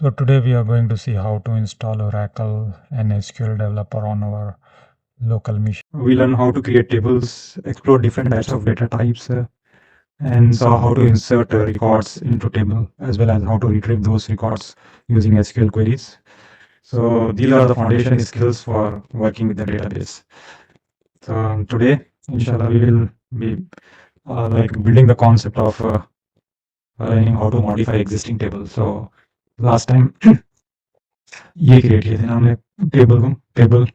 So today we are going to see how to install Oracle and SQL Developer on our local machine. We learn how to create tables, explore different types of data types, and saw how to insert records into table, as well as how to retrieve those records using SQL queries. So these are the foundation skills for working with the database. So today, inshallah, we will be like building the concept of learning how to modify existing tables. So last time ये create किए थे ना हमने table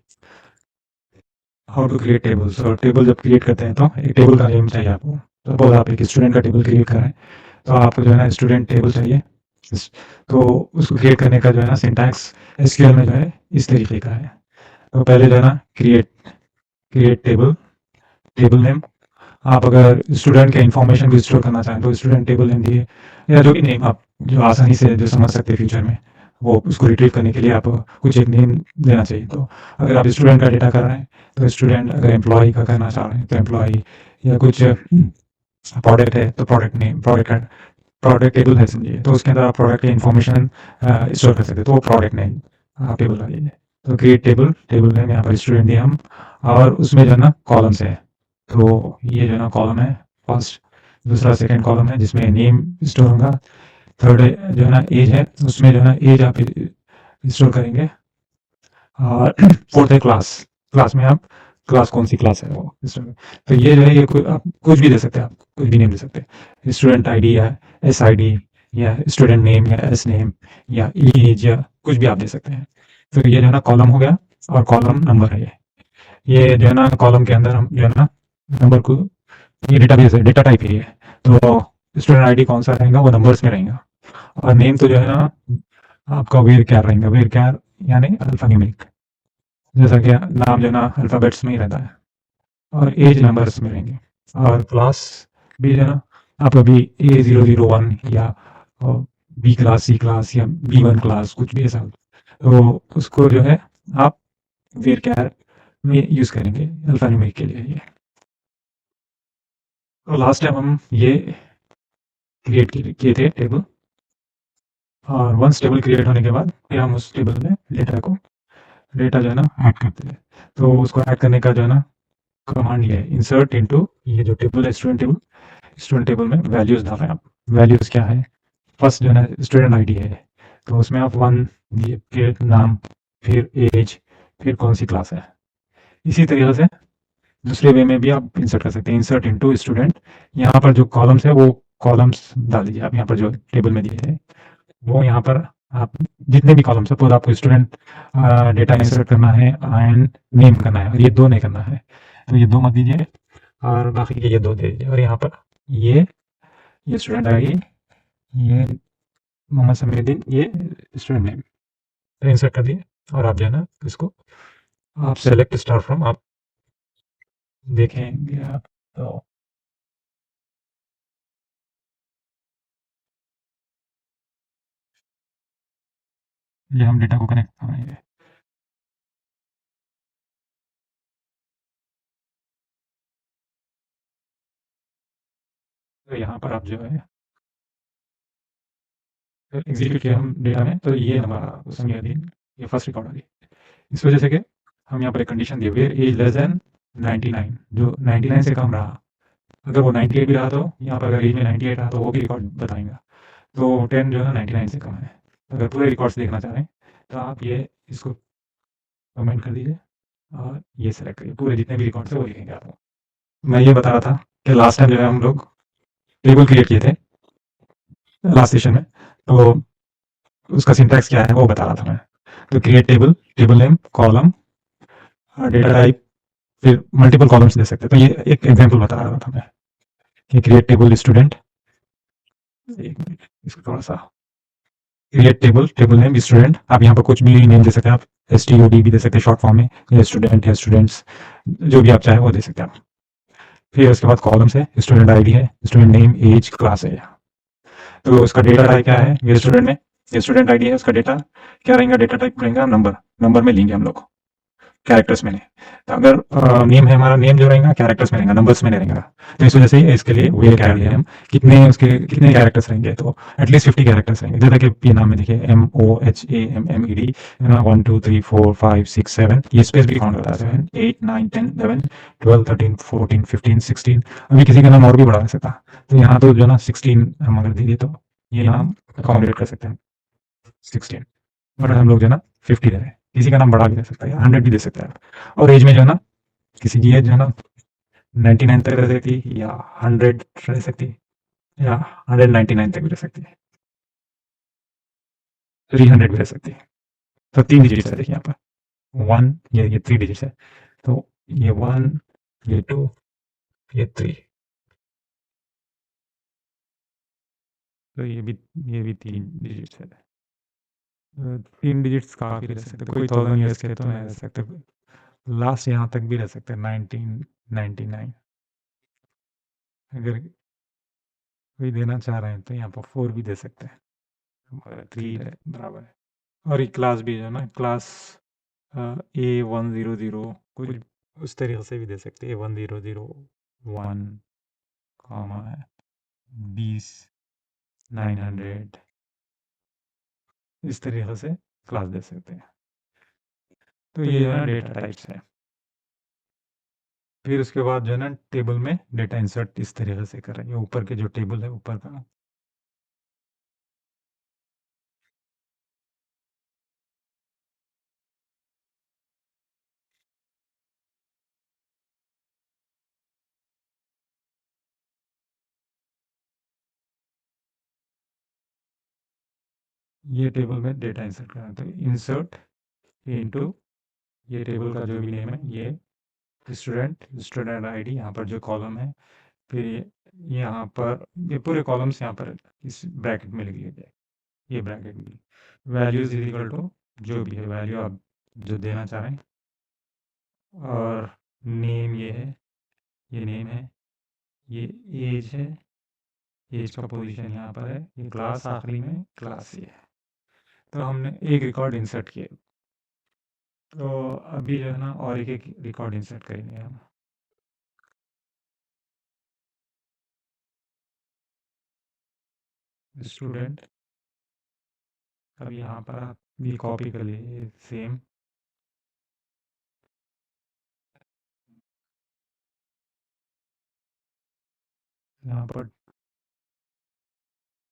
how to create tables. और table जब create करते हैं तो एक टेबल का नेम चाहिए आपको। सपोज आप एक स्टूडेंट का टेबल क्रिएट कर रहे हैं तो आपको जो है ना स्टूडेंट टेबल चाहिए। तो उसको क्रिएट करने का जो है ना सिंटैक्स एसक्यूएल में जो है इस तरीके का है। तो पहले जो है ना क्रिएट टेबल नेम। आप अगर स्टूडेंट के इन्फॉर्मेशन भी स्टोर करना चाहें तो स्टूडेंट टेबल नेम दिए, या जो भी नेम आप जो आसानी से जो समझ सकते हैं फ्यूचर में, वो उसको रिट्रीव करने के लिए आप कुछ एक नेम देना चाहिए। तो अगर आप स्टूडेंट का डेटा कर रहे हैं तो स्टूडेंट, अगर एम्प्लॉय का करना चाह रहे हैं तो एम्प्लॉय, या कुछ प्रोडक्ट है तो प्रोडक्ट नेम, प्रोडक्ट टेबल है समझिए, तो उसके अंदर आप प्रोडक्ट की इन्फॉर्मेशन स्टोर कर सकते हैं, तो वो प्रोडक्ट नेम आप टेबल का दीजिए। तो क्रिएट टेबल नेम यहाँ पर स्टूडेंट दिए हम, और उसमें जो है ना कॉलम्स है। तो ये जो है ना कॉलम है फर्स्ट, दूसरा सेकंड कॉलम है जिसमें नेम स्टोर होगा, थर्ड जो है ना एज है, उसमें जो है ना एज आप स्टोर करेंगे, और फोर्थ है क्लास में आप क्लास कौन सी क्लास है वो स्टूडेंट। तो ये जो है ये आप कुछ भी दे सकते हैं, आप कुछ भी नेम दे सकते हैं, स्टूडेंट आईडी या एस आईडी या स्टूडेंट नेम या एस नेम या एज या कुछ भी आप दे सकते हैं। तो ये जो है ना कॉलम हो गया, और कॉलम नंबर है ये जो है ना कॉलम के अंदर हम जो है ना नंबर को, ये डेटाबेस है, डेटा टाइप है ये, तो स्टूडेंट आईडी कौन सा रहेगा वो नंबर्स में रहेगा, और नेम तो जो है ना आपका वेर कैर रहेगा, वेर कैर यानी अल्फान्यूमेरिक, जैसा कि नाम जो है ना अल्फ़ाबेट्स में ही रहता है, और एज नंबर्स में रहेंगे, और क्लास भी जो है ना आपका भी A001 या बी क्लास, सी क्लास या B1 क्लास, कुछ भी ऐसा, तो उसको जो है आप वेर कैर में यूज़ करेंगे अल्फ़ान्यूमेरिक के लिए। ये तो लास्ट टाइम हम ये क्रिएट किए थे टेबल, और वंस टेबल क्रिएट होने के बाद फिर हम उस टेबल में डेटा जो है ना ऐड करते हैं। तो उसको ऐड करने का जो है ना कमांड ये है, इंसर्ट इनटू, ये जो टेबल है स्टूडेंट टेबल में वैल्यूज डाल रहे हैं आप। वैल्यूज क्या है, फर्स्ट जो है ना स्टूडेंट आईडी है, तो उसमें आप 1 दिए, फिर नाम, फिर एज, फिर कौन सी क्लास है। इसी तरीके से दूसरे वे में भी आप इंसर्ट कर सकते हैं, इंसर्ट इनटू स्टूडेंट। यहाँ पर जो कॉलम्स है वो कॉलम्स डाल दीजिए आप, यहाँ पर जो टेबल में दिए हैं वो यहाँ पर आप जितने भी कॉलम, सपोज आपको स्टूडेंट डेटा इंसर्ट करना है एंड नेम करना है, और ये दो नहीं करना है तो ये दो मत दीजिए, और बाकी के ये दो दे दीजिए, और यहाँ पर ये स्टूडेंट आईडी, ये मोहम्मद समीरुद्दीन, ये स्टूडेंट नेम, तो इंसर्ट कर दिए। और आप जो है ना इसको आप सेलेक्ट स्टार फ्रॉम, आप देखेंगे आप तो ये हम डेटा को कनेक्ट करेंगे। तो यहाँ पर आप जो है एग्जीक्यूट किया हम डेटा में, तो ये हमारा समीरुद्दीन, ये फर्स्ट रिकॉर्ड आ गई। इस वजह से कि हम यहाँ पर एक कंडीशन दिए, वेयर एज लेस देन 99, जो 99 से कम रहा, अगर वो 98 भी रहा तो यहाँ पर अगर एज में 98 रहा तो वो भी रिकॉर्ड बताएगा। तो 10 जो है ना 99 से कम है। अगर पूरे रिकॉर्ड्स देखना चाह रहे हैं तो आप ये इसको कमेंट कर दीजिए, और ये सेलेक्ट करिए, पूरे जितने भी रिकॉर्ड्स है वो लिखेंगे आपको। मैं ये बता रहा था कि लास्ट टाइम जो है हम लोग टेबल क्रिएट किए थे लास्ट सेशन में, तो उसका सिंटैक्स क्या है वो बता रहा था मैं। तो create table name, column, data type, फिर मल्टीपल कॉलम्स दे सकते हैं। तो ये एक एग्जांपल बता रहा था मैं कि क्रिएट टेबल स्टूडेंट, एक मिनट इसको थोड़ा सा, क्रिएट टेबल नेम स्टूडेंट, आप यहाँ पर कुछ भी नेम दे सकते हैं, आप STUD भी दे सकते हैं शॉर्ट फॉर्म में, या स्टूडेंट या स्टूडेंट्स, जो भी आप चाहे वो दे सकते हैं आप। फिर उसके बाद कॉलम्स है, स्टूडेंट आईडी है, स्टूडेंट नेम, एज, क्लास है। तो उसका डेटा टाइप क्या है, ये स्टूडेंट में, ये स्टूडेंट आईडी है, उसका डेटा क्या रहेगा, डेटा टाइप रहेगा नंबर में लेंगे हम लोग। कैरेक्टर्स में नहीं। तो अगर नेम है हमारा, नेम जो रहेगा कैरेक्टर्स में रहेगा, नंबर्स में नहीं रहेगा। तो इस वजह से इसके लिए वेयर कर लिए हम, कितने कैरेक्टर्स रहेंगे, तो एटलीस्ट 50 कैरेक्टर्स रहेंगे। जैसा कि ये नाम में देखिए MOHAMMED, 1 2 3 4 5 6 7, ये स्पेस भी काउंट करता है, 7 8 9 10 11 12 13 14 15 16। अभी किसी का नाम और भी बढ़ा सकता, तो यहाँ तो जो ना 16 हम अगर दे तो ये नाम अकोमोडेट कर सकते हैं 16, बट हम लोग जो है ना 50 दे रहे हैं। किसी का नाम बढ़ा भी दे सकता है, 100 भी दे सकता है। और एज में जो है ना, किसी की एज जो है ना 99 तक रह सकती है, या 100 रह सकती है, या 199 तक भी रह सकती है, 300 भी रह सकती है। तो 3 डिजिट्स है देखिए यहाँ पर, 1, ये 3 डिजिट्स है, तो ये 1, ये 2, ये 3, तो ये भी 3 डिजिट्स है। 3 डिजिट्स काफ़ी रह सकते, कोई 1000 ईयर्स के तो नहीं रह सकते, लास्ट यहाँ तक भी रह सकते हैं 1999। अगर कोई देना चाह रहे हैं तो यहाँ पर 4 भी दे सकते हैं, मगर 3 बराबर है। और ये क्लास भी जो है ना, क्लास A100 कुछ उस तरीके से भी दे सकते हैं, A1001, कॉमा है 20 900, इस तरीके से क्लास दे सकते हैं। तो ये जो है ना डेटा टाइप्स है। फिर उसके बाद जो है ना टेबल में डेटा इंसर्ट इस तरीके से करेंगे, ऊपर के जो टेबल है ऊपर का, ये टेबल में डेटा इंसर्ट करना है, तो इंसर्ट इनटू, ये टेबल का जो भी नेम है, ये स्टूडेंट आईडी, यहाँ पर जो कॉलम है, फिर यहाँ पर ये पूरे कॉलम्स यहाँ पर इस ब्रैकेट में लिख लीजिए, ये ब्रैकेट में वैल्यूज इज इक्वल टू जो भी है वैल्यू आप जो देना चाह रहे हैं, और नेम ये है, ये नेम है, ये एज है, एज का पोजीशन यहाँ पर है, ये क्लास आखिरी में क्लास ये है। तो हमने एक रिकॉर्ड इंसर्ट किया, तो अभी जो है ना और एक रिकॉर्ड इंसर्ट करेंगे हम। स्टूडेंट, अब यहाँ पर आप भी कॉपी कर लीजिए सेम, यहाँ पर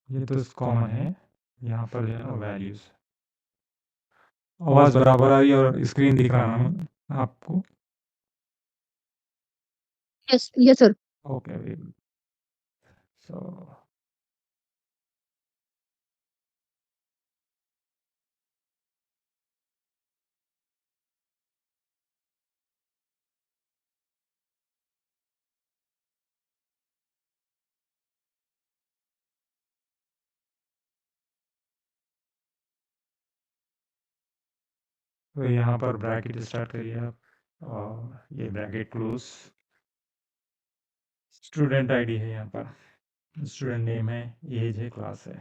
ये तो कॉमन है, यहाँ पर जो है ना वैल्यूज। आवाज़ बराबर आ रही है और स्क्रीन दिख रहा है ना आपको? Yes, yes, sir. Okay, very good. So तो यहाँ पर ब्रैकेट स्टार्ट करिए आप, और ये ब्रैकेट क्लोज, स्टूडेंट आईडी है यहाँ पर, स्टूडेंट नेम है, एज है, क्लास है।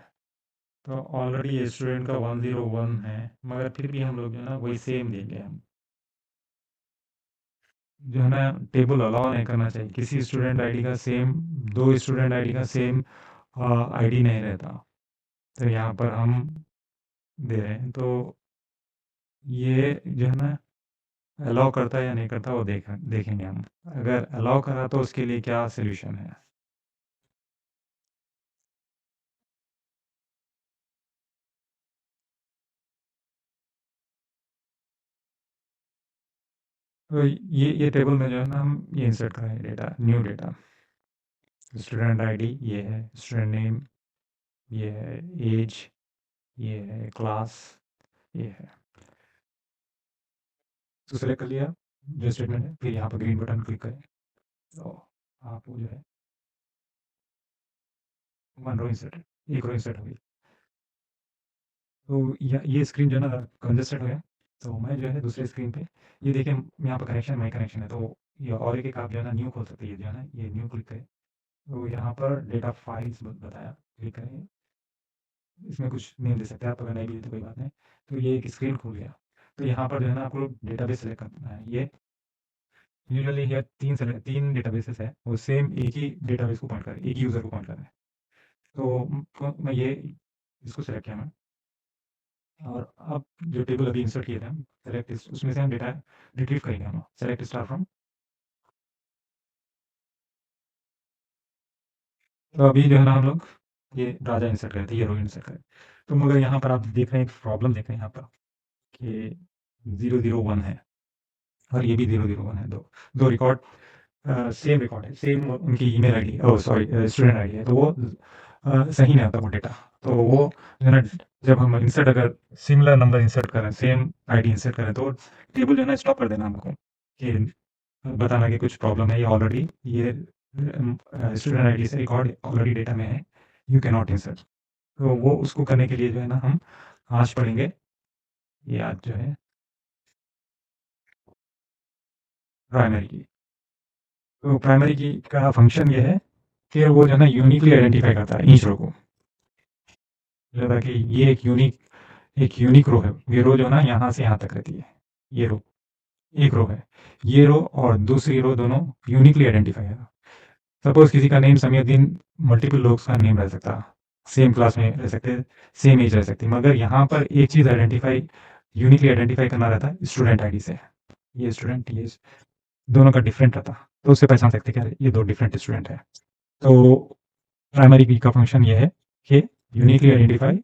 तो ऑलरेडी ये स्टूडेंट का 101 है, मगर फिर भी हम लोग जो है ना वही सेम देंगे हम, जो है ना टेबल अलाउ नहीं करना चाहिए, किसी स्टूडेंट आईडी का सेम, दो स्टूडेंट आईडी का सेम आईडी नहीं रहता, तो यहाँ पर हम दे रहे हैं। तो ये जो है ना अलाउ करता है या नहीं करता वो देखेंगे हम। अगर अलाउ करा तो उसके लिए क्या सोल्यूशन है। तो ये टेबल में जो है ना हम ये इंसर्ट करेंगे data, new data, student ID ये है, स्टूडेंट नेम ये है, एज ये है, क्लास ये है। तो सेलेक्ट कर लिया जो स्टेटमेंट है, फिर यहाँ पर ग्रीन बटन क्लिक करें, तो आपको जो है 1 रो इंसर्ट, एक रो इंसर्ट होगी। तो ये स्क्रीन जो है ना कंजेस्टेड हो गया, तो मैं जो है दूसरे स्क्रीन पे, ये देखिए यहाँ पर कनेक्शन माई कनेक्शन है, तो ये और एक आप जो है ना न्यू खोल सकते हैं, ये जो है ना ये न्यू क्लिक करें, तो यहाँ पर डेटा फाइल्स बताया, क्लिक करें, इसमें कुछ नेम दे सकते हैं आप, अगर नहीं भी दे तो कोई बात नहीं। तो ये एक स्क्रीन खुल गया, तो यहाँ पर जो है ना आपको डेटाबेस सेलेक्ट करना है। ये यूजुअली ये 3 डेटाबेसेस है, वो सेम एक ही डेटाबेस को पॉइंट कर रहे हैं, एक ही यूज़र को पॉइंट कर रहे हैं। तो मैं ये इसको सेलेक्ट किया मैं, और अब जो टेबल अभी इंसर्ट किए थे हम, सेलेक्ट इस उसमें से हम डेटा रिट्रीव करेंगे हम। Select star from. तो अभी जो है ना हम लोग ये राजा इंसर्ट करे थे, ये रो इंसर्ट करे। तो मगर यहाँ पर आप देख रहे हैं, एक प्रॉब्लम देख रहे हैं यहाँ पर कि 001 है और ये भी 001 है। दो दो रिकॉर्ड सेम रिकॉर्ड है, सेम उनकी email ID, oh sorry student ID है, तो वो सही नहीं आता वो डेटा। तो वो जो है ना, जब हम इंसर्ट अगर सिमिलर नंबर इंसर्ट करें, सेम आईडी इंसर्ट करें, तो टेबल जो है ना स्टॉप कर देना हमको, कि बताना कि कुछ प्रॉब्लम है, ये ऑलरेडी ये स्टूडेंट आईडी से रिकॉर्ड ऑलरेडी डेटा में है, यू कैन नॉट इंसर्ट। तो वो उसको करने के लिए जो है ना हम आज पढ़ेंगे, ये आज जो है प्राइमरी की। तो प्राइमरी की का फंक्शन ये है कि वो जो है ना यूनिकली आइडेंटिफाई करता है ईच रो को। जैसा कि ये एक यूनिक रो है, ये रो जो है ना यहाँ से यहाँ तक रहती है, ये रो एक रो है, ये रो और दूसरी रो दोनों यूनिकली आइडेंटिफाई है। सपोज किसी का नेम समीउद्दीन, मल्टीपल लोग का नेम रह सकता, सेम क्लास में रह सकते, सेम एज रह सकती, मगर यहाँ पर एक चीज़ आइडेंटिफाई यूनिकली आइडेंटिफाई करना रहता है स्टूडेंट आईडी से। ये स्टूडेंट ये दोनों का डिफरेंट रहता, तो उससे पहचान सकते क्या ये दो डिफरेंट स्टूडेंट है। तो प्राइमरी की का फंक्शन ये है कि uniquely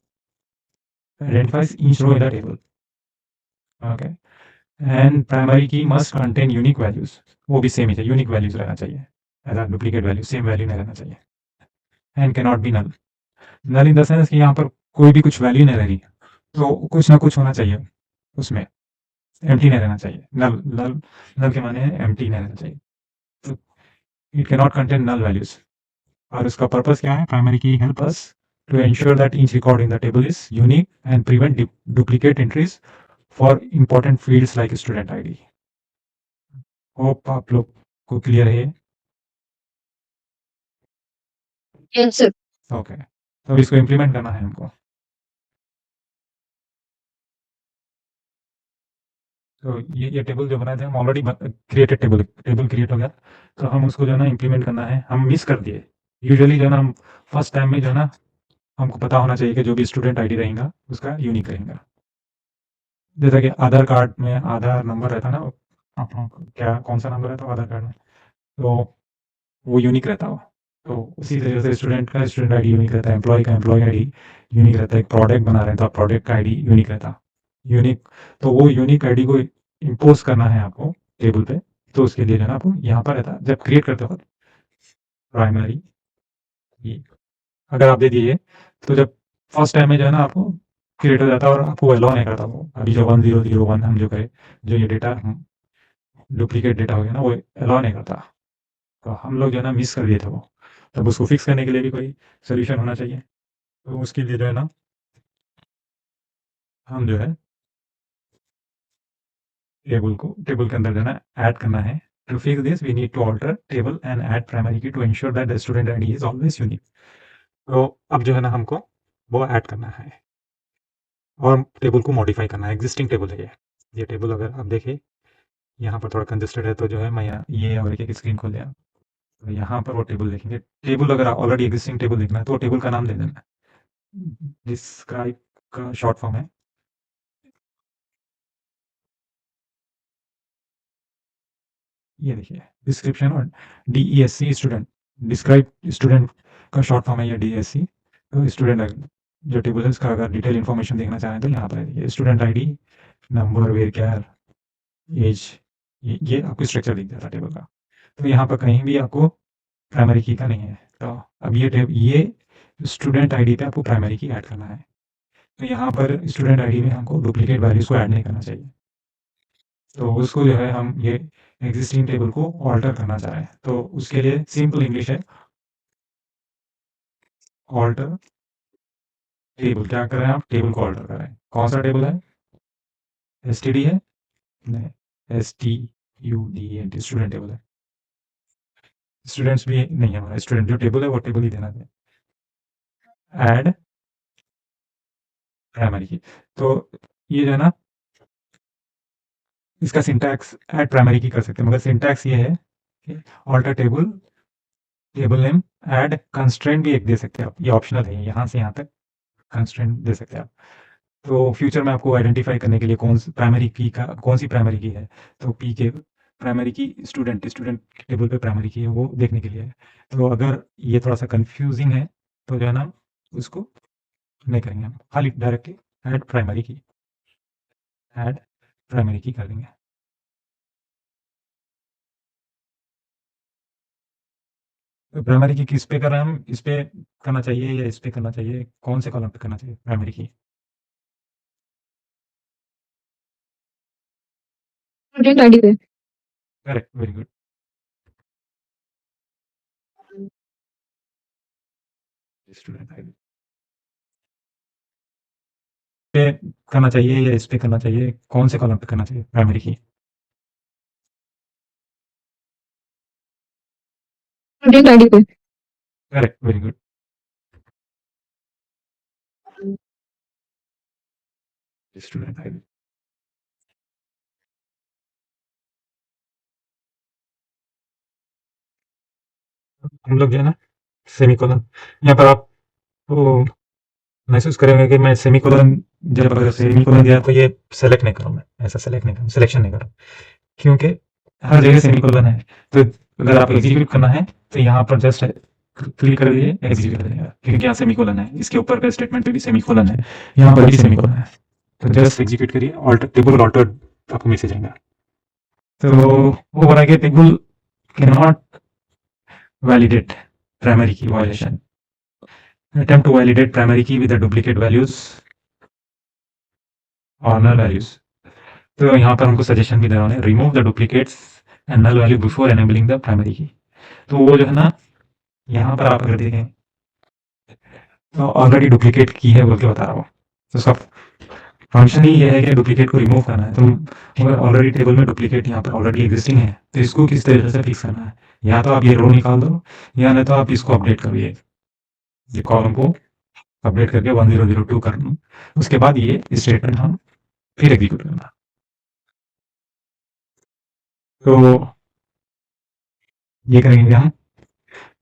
identifies each row in the table. Okay, and primary key must contain unique values. वो भी सेम ही है, यूनिक वैल्यूज रहना चाहिए, ऐसा डुप्लीकेट वैल्यू, सेम वैल्यू नहीं रहना चाहिए। And can not be null. Null in the sense कि यहाँ पर कोई भी कुछ वैल्यू नहीं रह रही, तो कुछ ना कुछ होना चाहिए उसमें, एम्प्टी नहीं रहना चाहिए। नल नल नल के माने एम्प्टी नहीं रहना चाहिए। तो it can not contain null values. और उसका पर्पस क्या है? Primary key help us to ensure that each record in the table is unique and prevent duplicate entries for important fields like student ID. Hope आप लोग को clear है। Yes, sir. Okay, तो इसको इम्प्लीमेंट करना है हमको। तो ये टेबल जो बनाए थे हम ऑलरेडी, क्रिएटेड टेबल क्रिएट हो गया, तो हम उसको जो है ना इम्प्लीमेंट करना है। हम मिस कर दिए, यूजुअली जो है ना हम फर्स्ट टाइम में जो है ना हमको पता होना चाहिए कि जो भी स्टूडेंट आईडी रहेगा उसका यूनिक रहेगा। जैसा कि आधार कार्ड में आधार नंबर रहता है ना, आपका क्या कौन सा नंबर रहता है आधार कार्ड में, तो वो यूनिक रहता हो। तो उसी तरीके से स्टूडेंट का स्टूडेंट आईडी यूनिक रहता है, एम्प्लॉय का एम्प्लॉय आईडी यूनिक रहता है, एक प्रोडक्ट बना रहे हैं तो प्रोडक्ट का आईडी यूनिक रहता यूनिक। तो वो यूनिक आईडी को इम्पोज करना है आपको टेबल पे। तो उसके लिए जो है ना आपको यहाँ पर रहता है, जब क्रिएट करते हो प्राइमरी, अगर आप दे दिए तो जब फर्स्ट टाइम में जो है ना आपको क्रिएट हो जाता है और आपको अलाउ नहीं करता। वो अभी जो 1001 हम जो करें, जो ये डेटा डुप्लीकेट डेटा हो गया ना, वो अलाउ नहीं करता। तो हम लोग जो है ना मिस कर दिए थे वो। तब उसको फिक्स करने के लिए भी कोई सोल्यूशन होना चाहिए। तो उसके लिए जो है ना हम जो है टेबल के अंदर जो है ना ऐड करना है। To fix this we need to alter table and add primary key to ensure that the student ID is always unique. तो अब जो है ना हमको वो ऐड करना है और टेबल को मॉडिफाई करना है। एग्जिस्टिंग टेबल है ये टेबल अगर आप देखें यहाँ पर थोड़ा कंजेस्टेड है, तो जो है मैं यहाँ ये और एक स्क्रीन खोल लिया, तो यहाँ पर वो टेबल देखेंगे। टेबल अगर ऑलरेडी एग्जिस्टिंग टेबल देखना है तो टेबल का नाम दे देना है। डिस्क्राइब का शॉर्ट फॉर्म है, ये देखिए डिस्क्रिप्शन और DESC स्टूडेंट, डिस्क्राइब स्टूडेंट का शॉर्ट फॉर्म है ये DESC। तो स्टूडेंट जो टेबल है उसका अगर डिटेल इन्फॉर्मेशन देखना चाहें तो यहाँ पर है student ID, number, varchar, age, ये आपको स्ट्रक्चर दिख जाता है टेबल का। तो यहाँ पर कहीं भी आपको प्राइमरी की का नहीं है। तो अब ये स्टूडेंट आईडी पे आपको प्राइमरी की ऐड करना है। तो यहाँ पर स्टूडेंट आईडी में हमको डुप्लीकेट वैल्यूज को ऐड नहीं करना चाहिए। तो उसको जो है हम ये एग्जिस्टिंग टेबल को ऑल्टर करना चाह रहे हैं। तो उसके लिए सिंपल इंग्लिश है, ऑल्टर टेबल। क्या कर रहे हैं आप? टेबल को ऑल्टर कर रहे हैं। कौन सा टेबल है? STD है? नहीं, STUDENT स्टूडेंट टेबल है। स्टूडेंट्स भी नहीं है हमारा, स्टूडेंट जो टेबल है वो टेबल ही देना है। ऐड प्राइमरी की, तो ये जो है ना इसका सिंटैक्स ऐड प्राइमरी की कर सकते हैं, मगर सिंटैक्स ये है कि alter table, table name, add constraint भी एक दे सकते हैं आप, ये ऑप्शनल है, यहाँ से यहाँ तक कंस्ट्रेंट दे सकते हैं आप। तो फ्यूचर में आपको आइडेंटिफाई करने के लिए कौन सी प्राइमरी की का कौन सी प्राइमरी की है, तो पी के प्राइमरी की स्टूडेंट टेबल पे प्राइमरी की है वो देखने के लिए है। तो अगर ये थोड़ा सा कंफ्यूजिंग है तो जो है ना उसको नहीं करेंगे हम, खाली डायरेक्टली ऐड प्राइमरी की कर देंगे। तो प्राइमरी की किस पे कर रहे हैं हम, इस पे करना चाहिए या इस पे करना चाहिए, कौन से कॉलम पे करना चाहिए प्राइमरी की? स्टूडेंट आईडी पे। Correct, very good. Student ID पे करना चाहिए या इस पे करना चाहिए, कौन से कॉलम पे करना चाहिए प्राइमरी की? स्टूडेंट आईडी पे। Correct, very good. Student ID हम लोग जो है ना सेमीकोलन, यहाँ पर आप वो महसूस करेंगे कि मैं सेमीकोलन, जब अगर सेमीकोलन दिया तो ये सेलेक्ट नहीं करूँ, मैं ऐसा सेलेक्ट नहीं करूँ, सिलेक्शन नहीं करूँ, क्योंकि हर जगह सेमीकोलन है। तो अगर आप एग्जीक्यूट करना है तो यहाँ पर जस्ट क्लिक कर दीजिए, एग्जीक्यूट कर देगा, क्योंकि यहाँ सेमीकोलन है, इसके ऊपर का स्टेटमेंट पे भी सेमीकोलन है, यहाँ पर भी सेमीकोलन है। तो जस्ट एग्जीक्यूट करिए, ऑल्टर टेबल ऑल्टर्ड आपको मैसेज आएगा। तो वो हो रहा है कि table can not validate primary की violation, attempt to validate primary key with the duplicate values or null values। तो यहाँ पर हमको सजेशन भी दे रहा है, remove the duplicates and null value before enabling the primary key. तो वो जो है ना यहाँ पर आप अगर देखें तो ऑलरेडी डुप्लीकेट की है बोल के बता रहा हूँ, तो उसका फंक्शन ही ये है कि डुप्लीकेट को रिमूव करना है। तो अगर ऑलरेडी टेबल में डुप्लीकेट यहाँ पर ऑलरेडी एग्जिस्टिंग है तो इसको किस तरीके से फिक्स करना है, या तो आप ये रो निकाल दो या नहीं तो आप इसको अपडेट करिए, ये कॉलम को अपडेट करके 1002 कर लूँ, उसके बाद ये स्टेटमेंट हम फिर एग्जीक्यूट करना। तो ये करेंगे हम,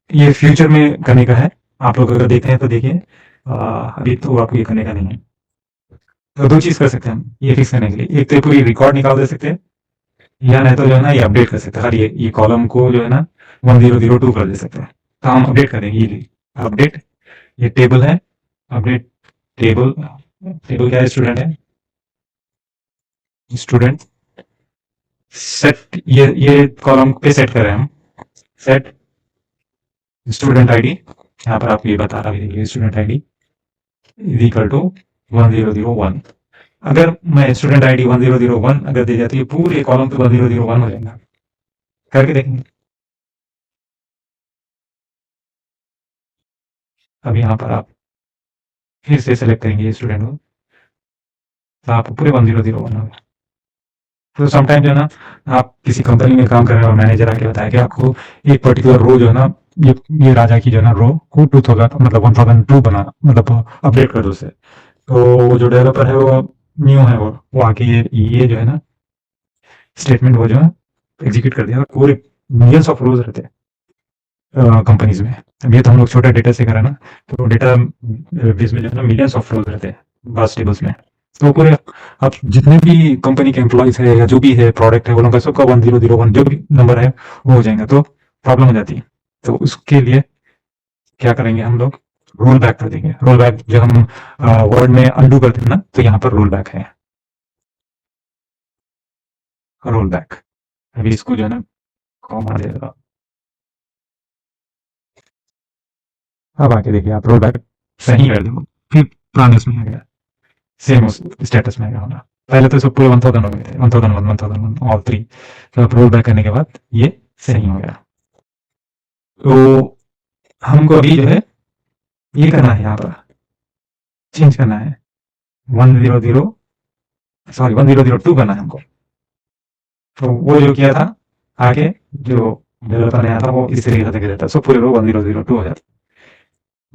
ये फ्यूचर में करने का है, आप लोग अगर देखते हैं तो देखिए, अभी तो आपको ये करने का नहीं है। तो दो चीज कर सकते हैं हम ये फिक्स करने के लिए, एक तो पूरी रिकॉर्ड निकाल दे सकते हैं, या नहीं तो जो है ना ये अपडेट कर सकते हैं, हर ये कॉलम को जो है ना 1002 कर दे सकते हैं। तो हम अपडेट करेंगे, ये अपडेट, ये टेबल है, अपडेट टेबल, टेबल क्या है, स्टूडेंट है, स्टूडेंट सेट, ये कॉलम पे सेट करें हम, सेट स्टूडेंट आईडी, यहाँ पर आप ये बता रहा है student ID is equal to 1001। अगर मैं स्टूडेंट आईडी 1001 अगर दे जाती है पूरे कॉलम पे 1001 हो जाएगा, करके देखेंगे। अब यहाँ पर आप फिर से सेलेक्ट करेंगे स्टूडेंट को, तो आपको पूरे 1001 होगा। तो समटाइम जो है ना आप किसी कंपनी में काम कर रहे हो और मैनेजर आके बताया कि आपको एक पर्टिकुलर रो जो है ना ये राजा की जो है ना रो को 2000 मतलब 1002 बना, मतलब अपडेट कर दो उसे। तो वो जो डेवलपर है वो न्यू है, वो आके ये जो है ना स्टेटमेंट वो जो है एग्जीक्यूट कर दिया, और पूरे मिलियंस ऑफ रोज रहते हैं कंपनीज में। अब ये तो हम लोग छोटा डेटा से करा ना, तो डेटा बेस में जो है ना मिलियंस ऑफ रोज रहते हैं बस टेबल्स में। तो पूरे आप जितने भी कंपनी के एम्प्लॉयज है या जो भी है प्रोडक्ट है वो लोगों का सबका 1001 जो भी नंबर है वो हो जाएगा, तो प्रॉब्लम हो जाती है। तो उसके लिए क्या करेंगे हम लोग, रोल बैक कर देंगे। रोल बैक जब हम वर्ड में अनडू करते हैं ना तो यहाँ पर रोल बैक है, रोल बैक। अभी इसको जो है ना कॉमा देगा, अब आके देखिए आप रोल बैक सही कर दो, फिर पुराने उसमें आ गया, सेम स्टेटस में आ गया होगा। पहले तो सब पूरे 1000 हो गए थे, 1001 1001 ऑल 3, तो आप रोल बैक करने के बाद ये सही हो गया। तो हमको अभी जो है ये करना है, यहाँ पर चेंज करना है 1002 करना है हमको। तो वो जो किया था आगे जो डेवलपर ने आया था वो इस तरीके से देख देता, सब पूरे रो 1002 हो जाता।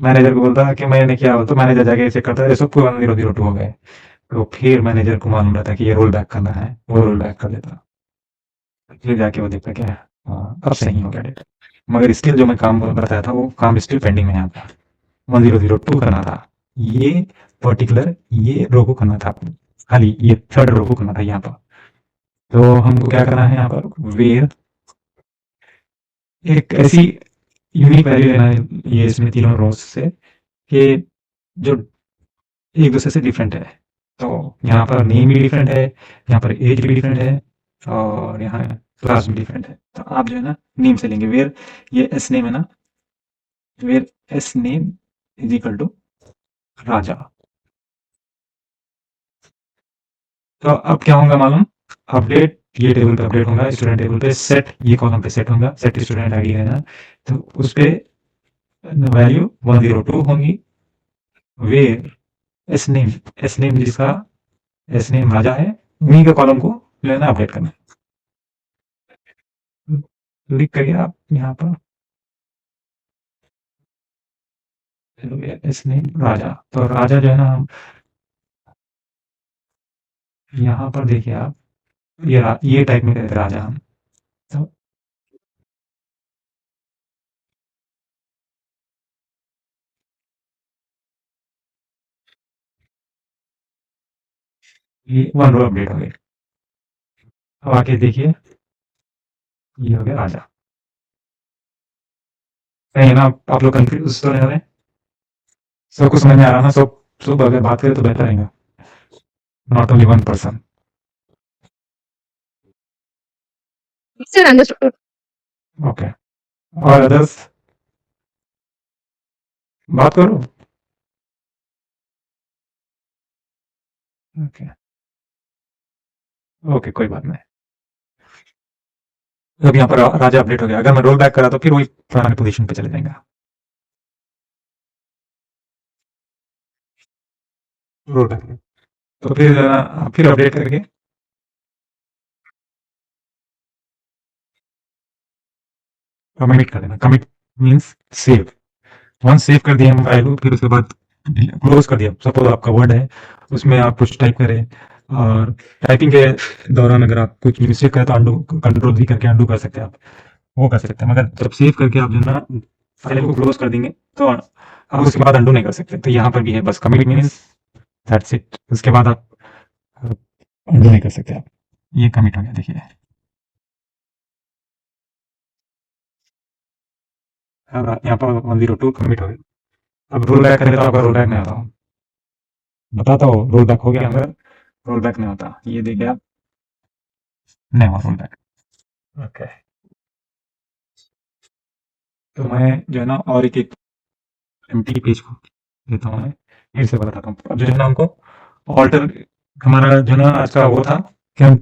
मैनेजर को बोलता कि मैंने क्या बोलता, मैनेजर जाके चेक करता है सब पूरे 1002 हो गए। तो फिर मैनेजर को मालूम रहता कि ये रोल बैक करना है, वो रोल बैक कर देता। फिर जाके वो देखता क्या हाँ, अब सही हो गया डेटा, मगर स्टिल जो मैं काम बताया था वो काम स्टिल पेंडिंग में यहाँ था। 1002 करना था, ये पर्टिकुलर ये रो को करना था, खाली ये थर्ड रो को करना था यहाँ पर। तो हमको क्या करना है यहाँ पर, वेयर एक ऐसी यूनिक वैल्यू लेना है ये इसमें तीनों रोज से कि जो एक दूसरे से डिफरेंट है। तो यहाँ पर नेम भी डिफरेंट है, यहाँ पर एज भी डिफरेंट है, और यहाँ क्लास भी डिफरेंट है। तो आप जो है ना नेम से लेंगे, वेयर ये एस नेम है ना, where S name is equal to Raja. तो अब क्या होगा मालूम, अपडेट ये टेबल पे अपडेट होगा, स्टूडेंट टेबल पे सेट ये कॉलम पे सेट होगा, सेट स्टूडेंट आईडी है ना, तो उस पे वैल्यू 102 होगी। वेयर एस नेम जिसका एस नेम राजा है, उन्हीं के कॉलम को जो है ना अपडेट करना है। क्लिक करिए आप यहाँ पर, एस नेम राजा, तो राजा जो है ना हम यहाँ पर देखिए आप ये टाइप में कहते राजा हम। तो ये 1 रो अपडेट हो गई। अब आके देखिए ये हो गया राजा। कहीं ना आप लोग कंफ्यूज तो नहीं हो रहे, सबको समझ में आ रहा ना, सब सब अगर बात करें तो बेहतर रहेगा, not only one person. Sir, understood. Okay, और अदर्स बात करो। ओके ओके, कोई बात नहीं। अब यहाँ पर राजा अपडेट हो गया, अगर मैं रोल बैक करा तो फिर वही पुराने पोजीशन पे चले जाएगा। रोल बैक तो फिर अपडेट करके कमिट कर देना। Commit means save. Once save कर दिया हम फाइल को, फिर उसके बाद क्लोज कर दिया। सपोज आपका वर्ड है, उसमें आप कुछ टाइप करें, और टाइपिंग के दौरान अगर आप कुछ मिस्टेक करें तो अंडू कंट्रोल भी करके अंडू कर सकते हैं, आप वो कर सकते हैं। मगर जब सेव करके आप जो है ना फाइल को क्लोज कर देंगे तो आप उसके बाद अंडू नहीं कर सकते। तो यहाँ पर भी है, बस कमिट मीन्स दैट्स इट, उसके बाद आप अंडू नहीं कर सकते आप। ये कमिट हो गया, देखिए अब यहाँ पर 102 कमिट हो गया। अब रोल बैक करें तो आपका रोल बैक नहीं आता, बताता हूँ रोल बैक हो गया, मगर रोल बैक नहीं होता। ये देखिए आप, नहीं हुआ रोल बैक। ओके, तो मैं जो है ना और एक एम्प्टी पेज को देता हूँ, मैं फिर से बताता हूँ। अब जो है ना हमको ऑल्टर, हमारा जो है ना आज का वो था कि हम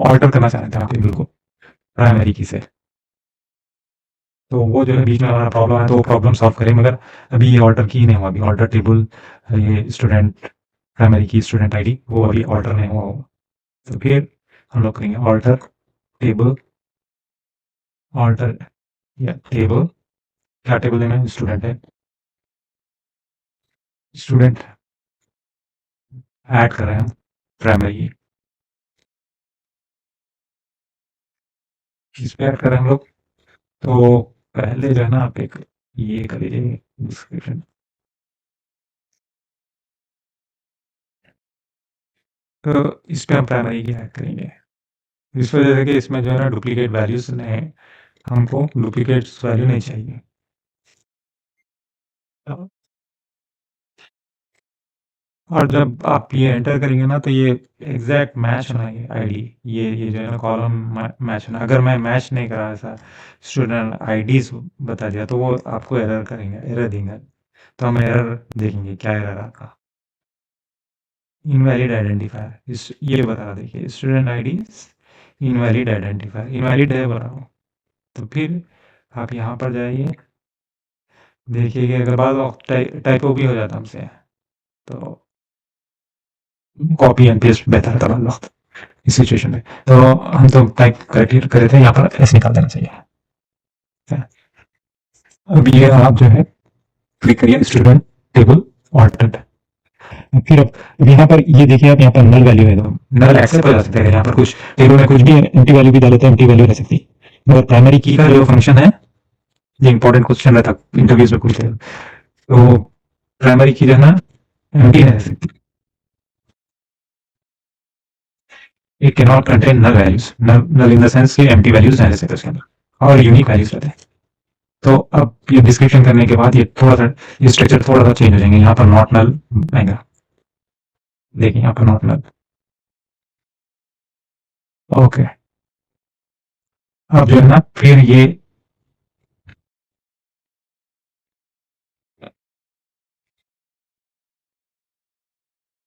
ऑल्टर करना चाह रहे थे टेबल को प्राइमरी की से। तो वो जो है बीच में हमारा प्रॉब्लम है, तो वो प्रॉब्लम सॉल्व करें, मगर अभी ये ऑल्टर की नहीं हुआ। अभी ऑल्टर टेबल ये student primary key student ID वो अभी ऑल्टर नहीं हुआ होगा। तो फिर हम लोग करेंगे ऑल्टर टेबल, ऑल्टर या टेबल, क्या टेबल लेना है, स्टूडेंट है, स्टूडेंट ऐड कर रहे हैं हम प्राइमरी, इस पे ऐड कर रहे हैं हम लोग। तो पहले जो है ना आप एक ये कर लीजिए डिस्क्रिप्शन, तो इस पे हम प्राइमरी की ऐड करेंगे। इस वजह से कि इसमें जो है ना डुप्लीकेट वैल्यूज नहीं, हमको डुप्लीकेट वैल्यू नहीं चाहिए। और जब आप ये एंटर करेंगे ना तो ये एग्जैक्ट मैच होना है आईडी, ये जो है ना कॉलम मैच होना। अगर मैं मैच नहीं करा ऐसा स्टूडेंट आईडीज बता दिया तो वो आपको एरर करेंगे, एरर देंगे। तो हम एरर देखेंगे, क्या एरर आपका, इनवैलिड आइडेंटिफायर, इस ये बता रहा, देखिए student ID invalid identifier, invalid है बता रहा हूँ। तो फिर आप यहाँ पर जाइए, देखिए कि अगर बाद टाइपो भी हो जाता हमसे तो कॉपी एंड पेस्ट बेहतर रहता है वक्त इस सिचुएशन में। तो हम तो टाइप करेक्ट करे थे, यहाँ पर एस निकाल देना चाहिए। अब ये आप जो है क्लिक करिए स्टूडेंट टेबल ऑल्टर्ड, फिर अब यहाँ पर ये देखिए आप, यहाँ पर नल वैल्यू है तो नल एक्सेप्ट हो जा सकता है। यहाँ पर कुछ टेबल में कुछ भी एम्प्टी वैल्यू भी डाले तो एम्प्टी वैल्यू रह सकती है, मगर प्राइमरी की का जो फंक्शन है, ये इंपॉर्टेंट क्वेश्चन रहता इंटरव्यूज में पूछते हैं, तो प्राइमरी की जो है ना एम्प्टी रह सकती, it can not contain null values, null in the sense कि एम्प्टी वैल्यूज नहीं रह सकते उसके अंदर और यूनिक वैल्यूज रहते हैं। तो अब ये डिस्क्रिप्शन करने के बाद ये थोड़ा सा ये स्ट्रक्चर थोड़ा सा चेंज हो जाएंगे। यहाँ पर नॉट नल आएगा, देखिए यहाँ पर नॉट नल। ओके, अब जो है ना फिर ये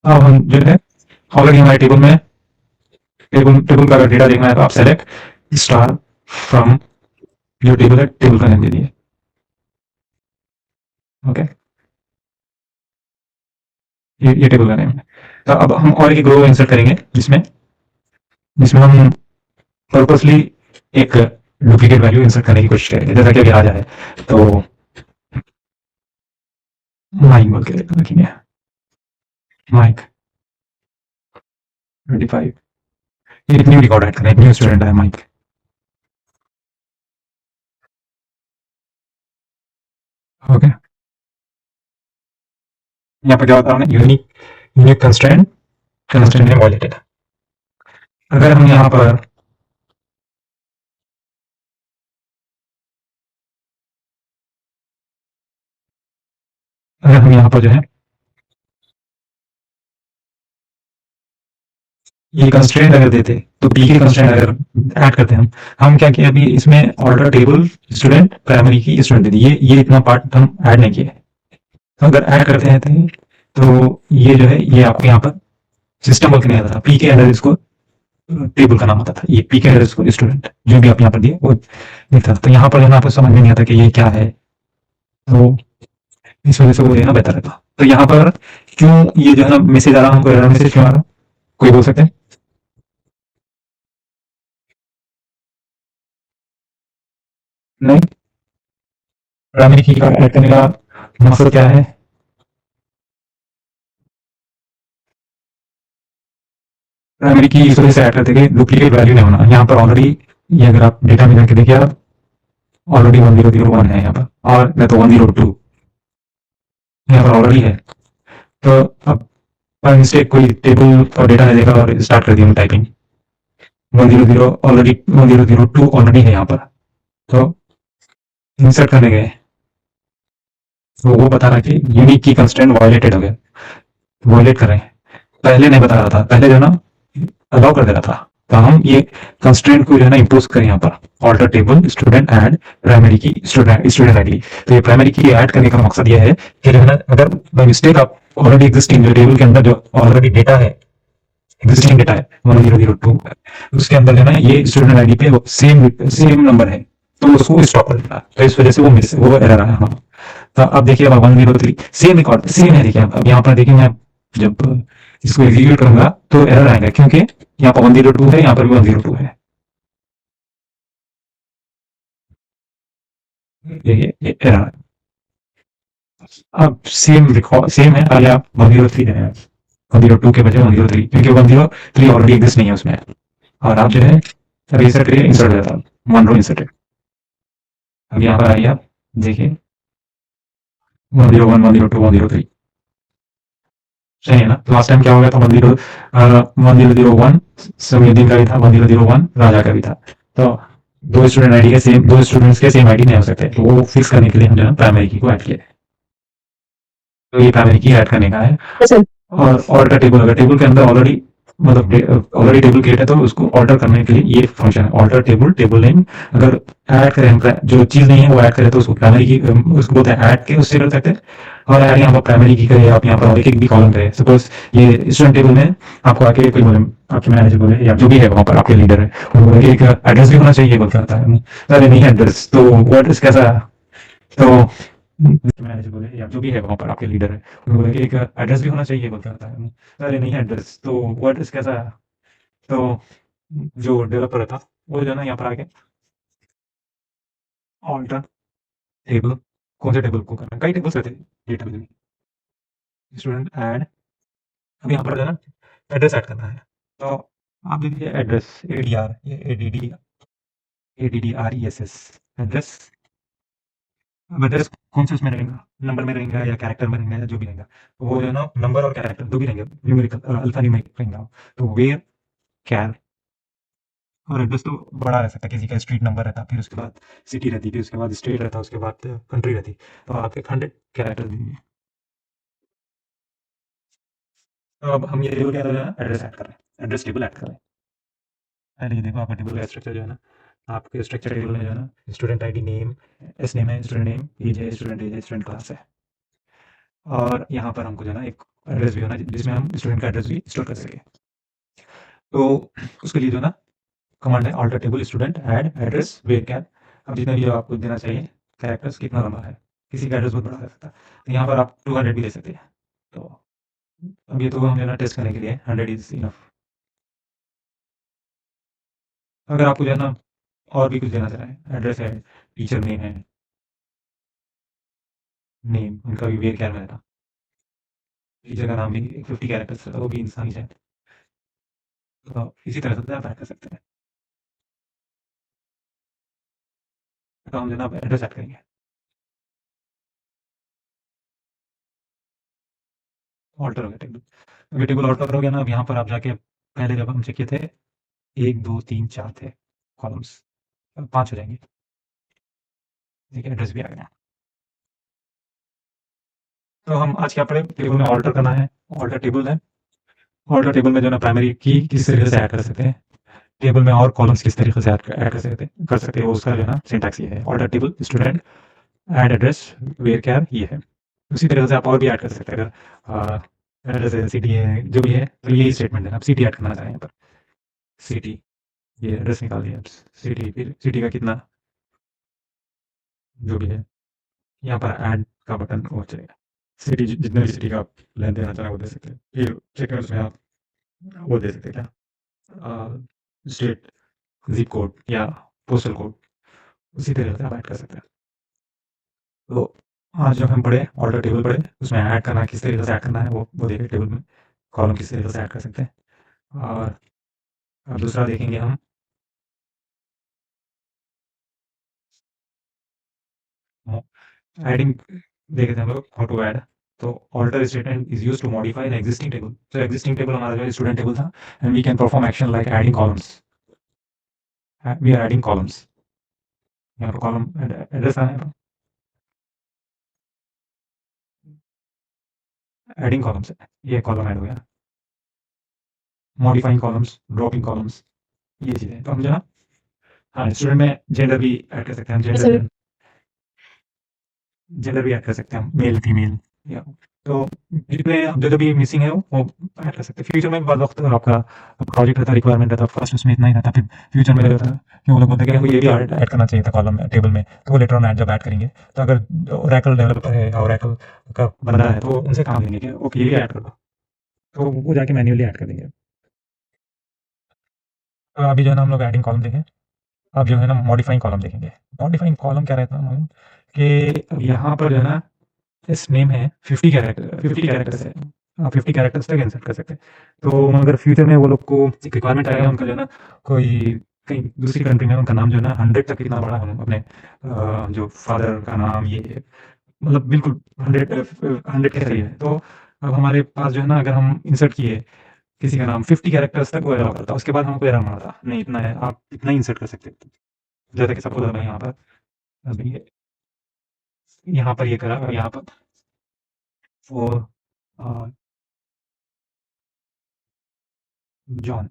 अब हम जो है ऑलरेडी हमारे टेबल में टेबल का अगर डेटा देखना है तो आप सेलेक्ट स्टार फ्रॉम जो टेबल है, टेबल का नेम दे दिए। ओके, ये टेबल का नेम है। तो अब हम और एक रो इंसर्ट करेंगे जिसमें जिसमें हम पर्पसली एक डुप्लीकेट वैल्यू इंसर्ट करने की कोशिश करेंगे, जैसा कि अभी आ जाए तो माइक बोल के रखेंगे, माइक 25, एक न्यू रिकॉर्ड ऐड करें, न्यू स्टूडेंट है माइक। ओके, यहाँ पर क्या होता है, यूनिक यूनिक कंस्ट्रेंट ने वॉयलेटेड। अगर हम यहाँ पर जो है ये कंस्ट्रेंट अगर देते तो पी के कंस्ट्रेंट अगर ऐड करते हम क्या किए अभी इसमें order table student primary key student they दी, ये इतना पार्ट हम ऐड नहीं किए। तो अगर ऐड करते हैं तो ये जो है ये आपको यहाँ पर सिस्टम वर्क नहीं आता था, पी के अंडर इसको टेबल का नाम होता था, ये पी के अंडर इसको स्टूडेंट जो भी आप यहाँ पर दिए वो दिखता था। तो यहाँ पर जो है आपको समझ में नहीं आता कि ये क्या है, तो इस वजह से वो देना बेहतर रहता। तो यहाँ पर क्यों ये जो है ना मैसेज आ रहा, हमको एरर मैसेज क्यों आ रहा, कोई बोल सकते हैं? नहीं, प्राइमरी की का ऐड करने का मकसद क्या है? प्राइमरी की इस वजह से ऐड करते कि डुप्लीकेट वैल्यू नहीं होना। यहाँ पर ऑलरेडी ये अगर आप डेटा में जाके देखिए आप ऑलरेडी 1001 है यहाँ पर, और नहीं तो 102 यहाँ पर ऑलरेडी है। तो अब बाय मिस्टेक कोई टेबल और डेटा नहीं देखा और स्टार्ट कर दिया टाइपिंग, 100 ऑलरेडी 1002 ऑलरेडी है यहाँ पर, तो इंसर्ट करने गए तो वो बता रहा कि यूनिक की कंस्ट्रेंट वायलेटेड हो गया, वायलेट कर रहे हैं। पहले नहीं बता रहा था, पहले जो है ना अलाउ कर दे रहा था। तो हम ये कंस्ट्रेंट को जो है ना इम्पोज करें यहाँ पर, alter table student add primary key student ID. तो ये प्राइमरी की ऐड करने का मकसद ये है कि जो है ना अगर बाय मिस्टेक आप ऑलरेडी एग्जिस्टिंग जो टेबल के अंदर जो ऑलरेडी डेटा है, एग्जिस्टिंग डेटा है 1002, उसके अंदर जो है ना ये स्टूडेंट आईडी पे सेम सेम नंबर है, तो उसको स्टॉप कर देता है। तो इस वजह से वो एरर आया। हाँ, तो अब देखिए अब 103 सेम रिकॉर्ड सेम है। देखिए अब यहाँ पर देखिए मैं जब इसको एग्जीक्यूट करूंगा तो एरर आएगा, क्योंकि यहाँ पर 102 है, यहाँ पर भी 102 है। ये एरर अब सेम रिकॉर्ड सेम है, पहले आप 103 है, 102 के बजाय 103, क्योंकि 103 ऑलरेडी एग्जिस्ट नहीं है उसमें। और आप जो है अभी इंसर्ट करिए, इंसर्ट हो जाता है, वन रो इंसर्टेड। अब यहाँ पर आइए आप देखिए 101 102 103 सही है ना। लास्ट टाइम क्या हो गया था, 1001 समीउद्दीन का भी था, 1001 राजा का भी था। तो दो स्टूडेंट आईडी के सेम, दो स्टूडेंट्स के सेम आईडी नहीं हो सकते, तो वो फिक्स करने के लिए हम जो है प्राइमरी की को ऐड किया। तो ये प्राइमरी की ऐड करने का है। Yes, sir. और ऑल्टर टेबल, अगर टेबल के अंदर ऑलरेडी मतलब ऑलरेडी टेबल क्रिएट है तो उसको ऑल्टर करने के लिए ये फंक्शन है, ऑल्टर टेबल टेबल नेम। अगर ऐड करें जो चीज नहीं है वो ऐड करें तो उसको प्राइमरी की उसको बोलते हैं ऐड के, उससे कर सकते हैं। और ऐड यहाँ पर प्राइमरी की करें आप, यहाँ पर एक एक भी कॉलम करें। सपोज ये स्टूडेंट टेबल में आपको आके कोई बोले, आपके मैनेजर बोले या जो भी है वहाँ पर आपके लीडर है, वो बोले एक एड्रेस भी होना चाहिए, बोलता है अरे नहीं एड्रेस, तो वो एड्रेस कैसा है? तो मैनेजर बोले या जो भी है वहाँ पर आपके लीडर है, उन्होंने बोला कि एक एड्रेस भी होना चाहिए, बोलता है अरे नहीं एड्रेस, तो वो एड्रेस कैसा है? तो जो डेवलपर था वो जो है ना यहाँ पर आके ऑल्टर टेबल, कौन से टेबल को करना है, कई टेबल्स रहते हैं डेटाबेस में, स्टूडेंट ऐड अब यहाँ पर जो है ना एड्रेस ऐड करना है, तो आप दे दीजिए एड्रेस ADR, ये ADDRESS एड्रेस। अब एड्रेस कौन से उसमें रहेगा, नंबर में रहेगा या कैरेक्टर में रहेगा या जो भी रहेगा, तो वो जो है ना नंबर और कैरेक्टर जो भी रहेंगे न्यूमेरिकल अल्फा न्यूमेरिक रहेगा, तो वेयर कैर। और एड्रेस तो बड़ा रह सकता है, किसी का स्ट्रीट नंबर रहता, फिर उसके बाद सिटी रहती, फिर उसके बाद स्टेट रहता, उसके बाद कंट्री रहती, तो आप एक 100 कैरेक्टर दीजिए। तो अब हम ये टेबल क्या कर रहे हैं, एड्रेस ऐड कर रहे हैं, एड्रेस टेबल ऐड कर रहे हैं। पहले ये देखो आपका टेबल का स्ट्रक्चर जो है ना, आपके स्ट्रक्चर टेबल में जो है ना student ID name, S name है, स्टूडेंट नेम, एज है, स्टूडेंट क्लास है, और यहाँ पर हमको जो है ना एक एड्रेस भी होना जिसमें हम स्टूडेंट का एड्रेस भी स्टोर कर सके। तो उसके लिए जो है ना कमांड है alter table student add address varchar. अब जितना भी आपको देना चाहिए कैरेक्टर्स कितना लंबा है, किसी का एड्रेस बहुत बड़ा हो सकता है, तो यहाँ पर आप 200 भी दे सकते हैं। तो अब ये तो हम जो है ना टेस्ट करने के लिए 100 इज इनफ। अगर आपको जो है ना और भी कुछ देना चाह रहे हैं, एड्रेस है, टीचर नेम है, नेम उनका भी वेयर कैर में रहता, टीचर का नाम भी 50 कैरेक्टर्स है, वो भी इंसानी है, तो इसी तरह से आप ऐड कर सकते हैं। तो हम जो है ना एड्रेस ऐड करेंगे, ऑल्टर हो गया टेबल। अगर टेबल ऑल्टर हो गया ना, अब यहाँ पर आप जाके पहले जब हम चेक किए थे 1 2 3 4 थे कॉलम्स, अब 5 हो जाएंगे। देखिए एड्रेस भी आ गया। तो हम आज क्या पढ़े, टेबल में ऑल्टर करना है, ऑल्टर टेबल है, ऑल्टर टेबल में जो है ना प्राइमरी की किस तरीके से ऐड कर सकते हैं, टेबल में और कॉलम्स किस तरीके से ऐड कर सकते हैं, उसका जो है ना सिंटैक्स ये है, alter table student add address varchar ये है। उसी तरह से आप और भी ऐड कर सकते हैं, अगर एड्रेस है, सिटी है, जो भी है, तो यही स्टेटमेंट है। आप सिटी ऐड करना चाहें यहाँ पर, सिटी, ये एड्रेस निकाल दिया, सिटी, फिर सिटी का कितना जो भी है, यहाँ पर ऐड का बटन वो चलेगा, सिटी जितने भी सिटी का आप लेन देना चाहें वो दे सकते हैं, फिर सेकंड्स में आप वो दे सकते हैं क्या, स्टेट, जिप कोड या पोस्टल कोड, उसी तरह से आप ऐड कर सकते हैं। तो आज जब हम पढ़े ऑर्डर टेबल पढ़े, उसमें ऐड करना किस तरीके से ऐड करना है वो देखे, टेबल में कॉलम किस तरीके से ऐड कर सकते हैं। और अब दूसरा देखेंगे हम एडिंग, देखे थे हम लोग हाउ टू ऐड। तो alter statement is used to modify the existing table. तो एग्जिस्टिंग टेबल हमारा जो स्टूडेंट टेबल था, and we can perform action like adding columns, we are adding columns. यहाँ पर कॉलम एड्रेस आना है, एडिंग कॉलम्स, ये कॉलम ऐड हो गया, मॉडिफाइंग कॉलम्स, ड्रॉपिंग कॉलम्स, ये चीज़ें। तो हम जो है हाँ स्टूडेंट में जेंडर भी ऐड कर सकते हैं, हम Sir, जेंडर भी ऐड कर सकते हैं, हम मेल फीमेल या, तो जितने जो भी मिसिंग है वो ऐड कर सकते हैं। फ्यूचर में बाद वक्त आपका प्रोजेक्ट रहता, रिक्वायरमेंट रहता, फर्स्ट उसमें इतना ही रहता, फिर फ्यूचर में रहता कि वो लोग बोलते हैं कि हमको ये भी ऐड करना चाहिए था कॉलम टेबल में, तो वो लेटर ऑन ऐड जब ऐड करेंगे, तो अगर ओरेकल डेवलपर है या ओरेकल का बंदा है तो उनसे काम लेंगे कि ओके ये भी ऐड कर दो, तो वो जाके मैन्युअली ऐड कर देंगे। तो अभी जो है ना हम लोग एडिंग कॉलम देखें, अब जो है ना मॉडिफाइंग कॉलम देखेंगे। मॉडिफाइंग कॉलम क्या रहता है मालूम, कि अब यहाँ पर जो है ना इस नेम है 50 कैरेक्टर्स है, आप 50 कैरेक्टर्स तक इंसर्ट कर सकते हैं। तो अगर फ्यूचर में वो लोग को एक रिक्वायरमेंट आएगा उनका जो है ना, कोई कहीं दूसरी कंट्री में उनका नाम जो है ना 100 तक कितना बड़ा हो, अपने जो फादर का नाम ये मतलब बिल्कुल 100 के करीब है, तो अब हमारे पास जो है ना अगर हम इंसर्ट किए किसी का नाम 50 कैरेक्टर्स तक वो अलाउ करता, उसके बाद हमको एरर मारता नहीं इतना है, आप इतना ही इंसर्ट कर सकते हैं। जैसे कि सपोज मैं यहाँ पर अभी यहाँ पर ये करा और यहाँ पर फॉर जॉन,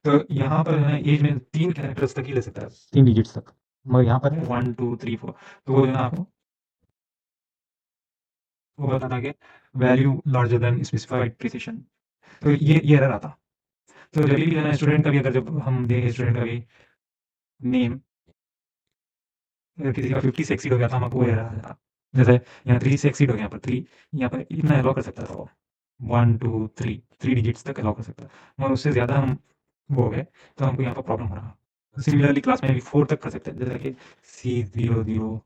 तो यहाँ पर जो है एज में 3 कैरेक्टर्स तक ही ले सकता है, 3 डिजिट्स तक, मगर यहाँ पर है 1 2 3 4, तो वो जो है ना आपको वो बताता कि value larger than specified precision, तो ये एरर आता। तो जब भी जो है ना स्टूडेंट का भी अगर जब हम देखें स्टूडेंट का भी नेम अगर किसी का 50 से एक्सीड हो गया तो हमको वो एरर आ जाता, जैसे यहाँ 3 से एक्सीड हो गया, यहाँ पर 3, यहाँ पर इतना अलाउ कर सकता था वो 1 2 3 3 डिजिट्स तक अलाउ कर सकता है, मगर उससे ज़्यादा हम वो हो गए तो हमको यहाँ पर प्रॉब्लम हो रहा। सिमिलरली क्लास में भी 4 तक कर सकते हैं, जैसे कि C0 0